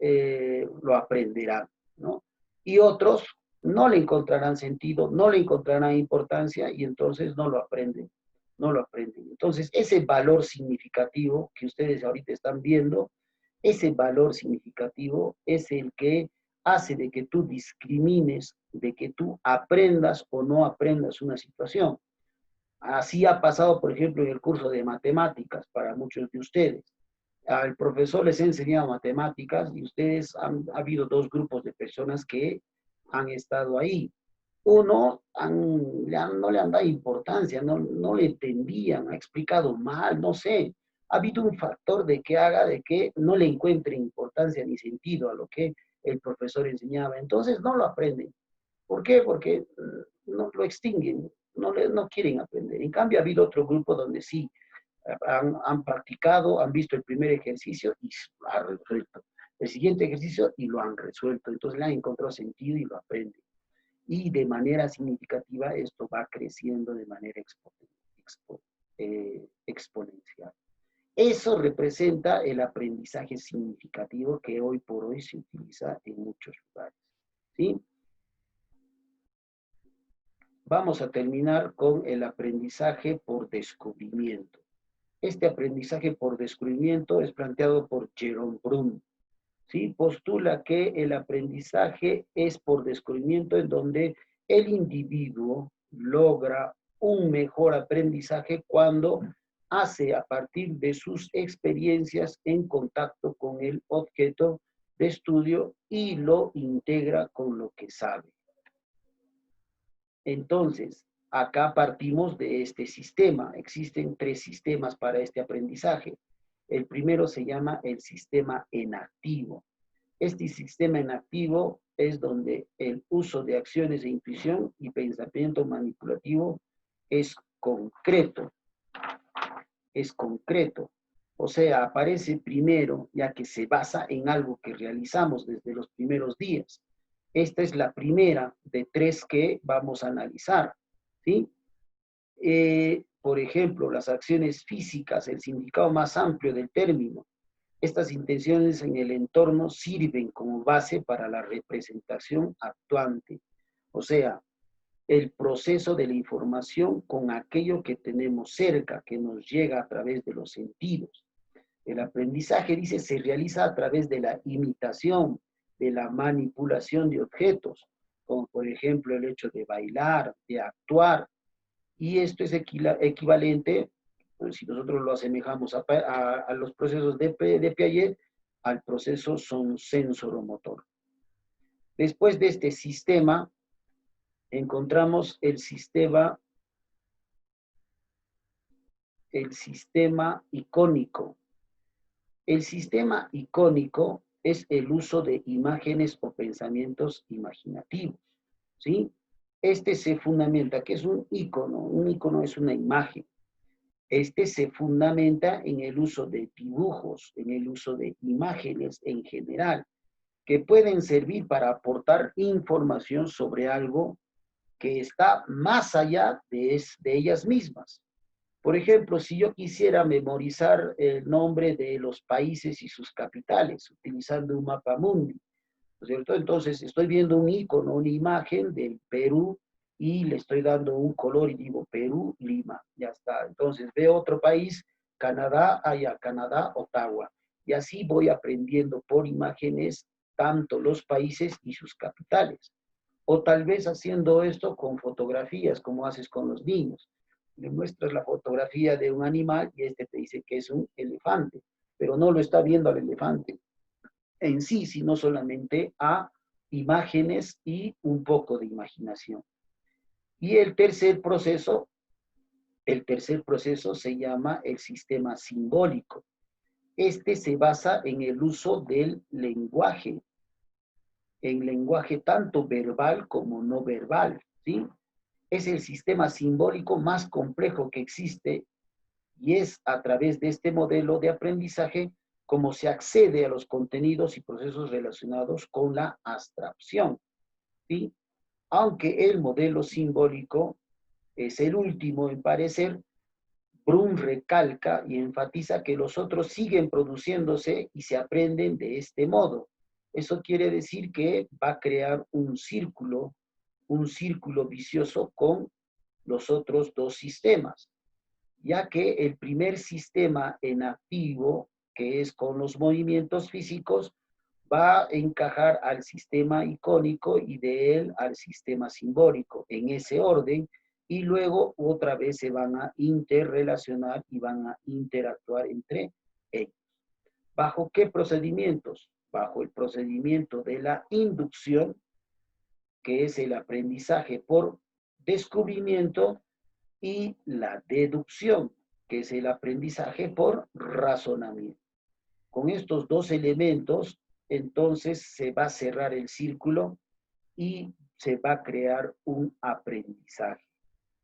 lo aprenderán, ¿no? Y otros no le encontrarán sentido, no le encontrarán importancia, y entonces no lo aprenden, no lo aprenden. Entonces, ese valor significativo que ustedes ahorita están viendo, ese valor significativo es el que hace de que tú discrimines, de que tú aprendas o no aprendas una situación. Así ha pasado, por ejemplo, en el curso de matemáticas para muchos de ustedes. Al profesor les ha enseñado matemáticas y ustedes ha habido 2 grupos de personas que han estado ahí. Uno no le han dado importancia, no le entendían, ha explicado mal, no sé. Ha habido un factor de que haga de que no le encuentre importancia ni sentido a lo que el profesor enseñaba. Entonces no lo aprenden. ¿Por qué? Porque no lo extinguen, no quieren aprender. En cambio, ha habido otro grupo donde sí han practicado, han visto el primer ejercicio y lo han resuelto. El siguiente ejercicio y lo han resuelto. Entonces le han encontrado sentido y lo aprenden. Y de manera significativa esto va creciendo de manera exponencial. Eso representa el aprendizaje significativo que hoy por hoy se utiliza en muchos lugares, ¿sí? Vamos a terminar con el aprendizaje por descubrimiento. Este aprendizaje por descubrimiento es planteado por Jerome Brun, ¿sí? Postula que el aprendizaje es por descubrimiento en donde el individuo logra un mejor aprendizaje cuando hace a partir de sus experiencias en contacto con el objeto de estudio y lo integra con lo que sabe. Entonces, acá partimos de este sistema. Existen 3 sistemas para este aprendizaje. El primero se llama el sistema enactivo. Este sistema enactivo es donde el uso de acciones de intuición y pensamiento manipulativo es concreto. Es concreto. O sea, aparece primero, ya que se basa en algo que realizamos desde los primeros días. Esta es la primera de 3 que vamos a analizar, ¿sí? Por ejemplo, las acciones físicas, el significado más amplio del término. Estas intenciones en el entorno sirven como base para la representación actuante. O sea, el proceso de la información con aquello que tenemos cerca, que nos llega a través de los sentidos. El aprendizaje, dice, se realiza a través de la imitación, de la manipulación de objetos, como por ejemplo el hecho de bailar, de actuar, y esto es equivalente, pues, si nosotros lo asemejamos a los procesos de Piaget, al proceso son sensoromotor. Después de este sistema, encontramos el sistema icónico. El sistema icónico es el uso de imágenes o pensamientos imaginativos, ¿sí? Este se fundamenta, ¿qué es un icono? Un icono es una imagen. Este se fundamenta en el uso de dibujos, en el uso de imágenes en general, que pueden servir para aportar información sobre algo que está más allá de ellas mismas. Por ejemplo, si yo quisiera memorizar el nombre de los países y sus capitales, utilizando un mapa mundi, ¿no es cierto? Entonces, estoy viendo un icono, una imagen del Perú, y le estoy dando un color y digo Perú, Lima, ya está. Entonces, veo otro país, Canadá, allá, Canadá, Ottawa. Y así voy aprendiendo por imágenes tanto los países y sus capitales. O tal vez haciendo esto con fotografías, como haces con los niños. Le muestras la fotografía de un animal y este te dice que es un elefante, pero no lo está viendo al elefante en sí, sino solamente a imágenes y un poco de imaginación. Y el tercer proceso se llama el sistema simbólico. Este se basa en el uso del lenguaje, en lenguaje tanto verbal como no verbal, ¿sí? Es el sistema simbólico más complejo que existe y es a través de este modelo de aprendizaje como se accede a los contenidos y procesos relacionados con la abstracción, ¿sí? Aunque el modelo simbólico es el último en parecer, Bloom recalca y enfatiza que los otros siguen produciéndose y se aprenden de este modo. Eso quiere decir que va a crear un círculo vicioso con los otros dos sistemas, ya que el primer sistema en activo, que es con los movimientos físicos, va a encajar al sistema icónico y de él al sistema simbólico, en ese orden, y luego otra vez se van a interrelacionar y van a interactuar entre ellos. ¿Bajo qué procedimientos? Bajo el procedimiento de la inducción, que es el aprendizaje por descubrimiento, y la deducción, que es el aprendizaje por razonamiento. Con estos dos elementos, entonces se va a cerrar el círculo y se va a crear un aprendizaje.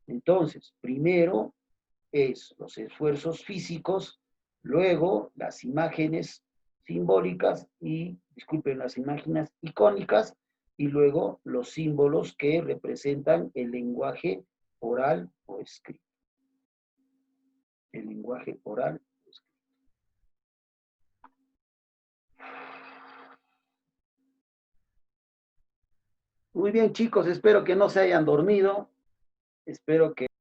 Entonces, primero es los esfuerzos físicos, luego las imágenes simbólicas y, disculpen, las imágenes icónicas, y luego los símbolos que representan el lenguaje oral o escrito. El lenguaje oral o escrito. Muy bien, chicos, espero que no se hayan dormido. Espero que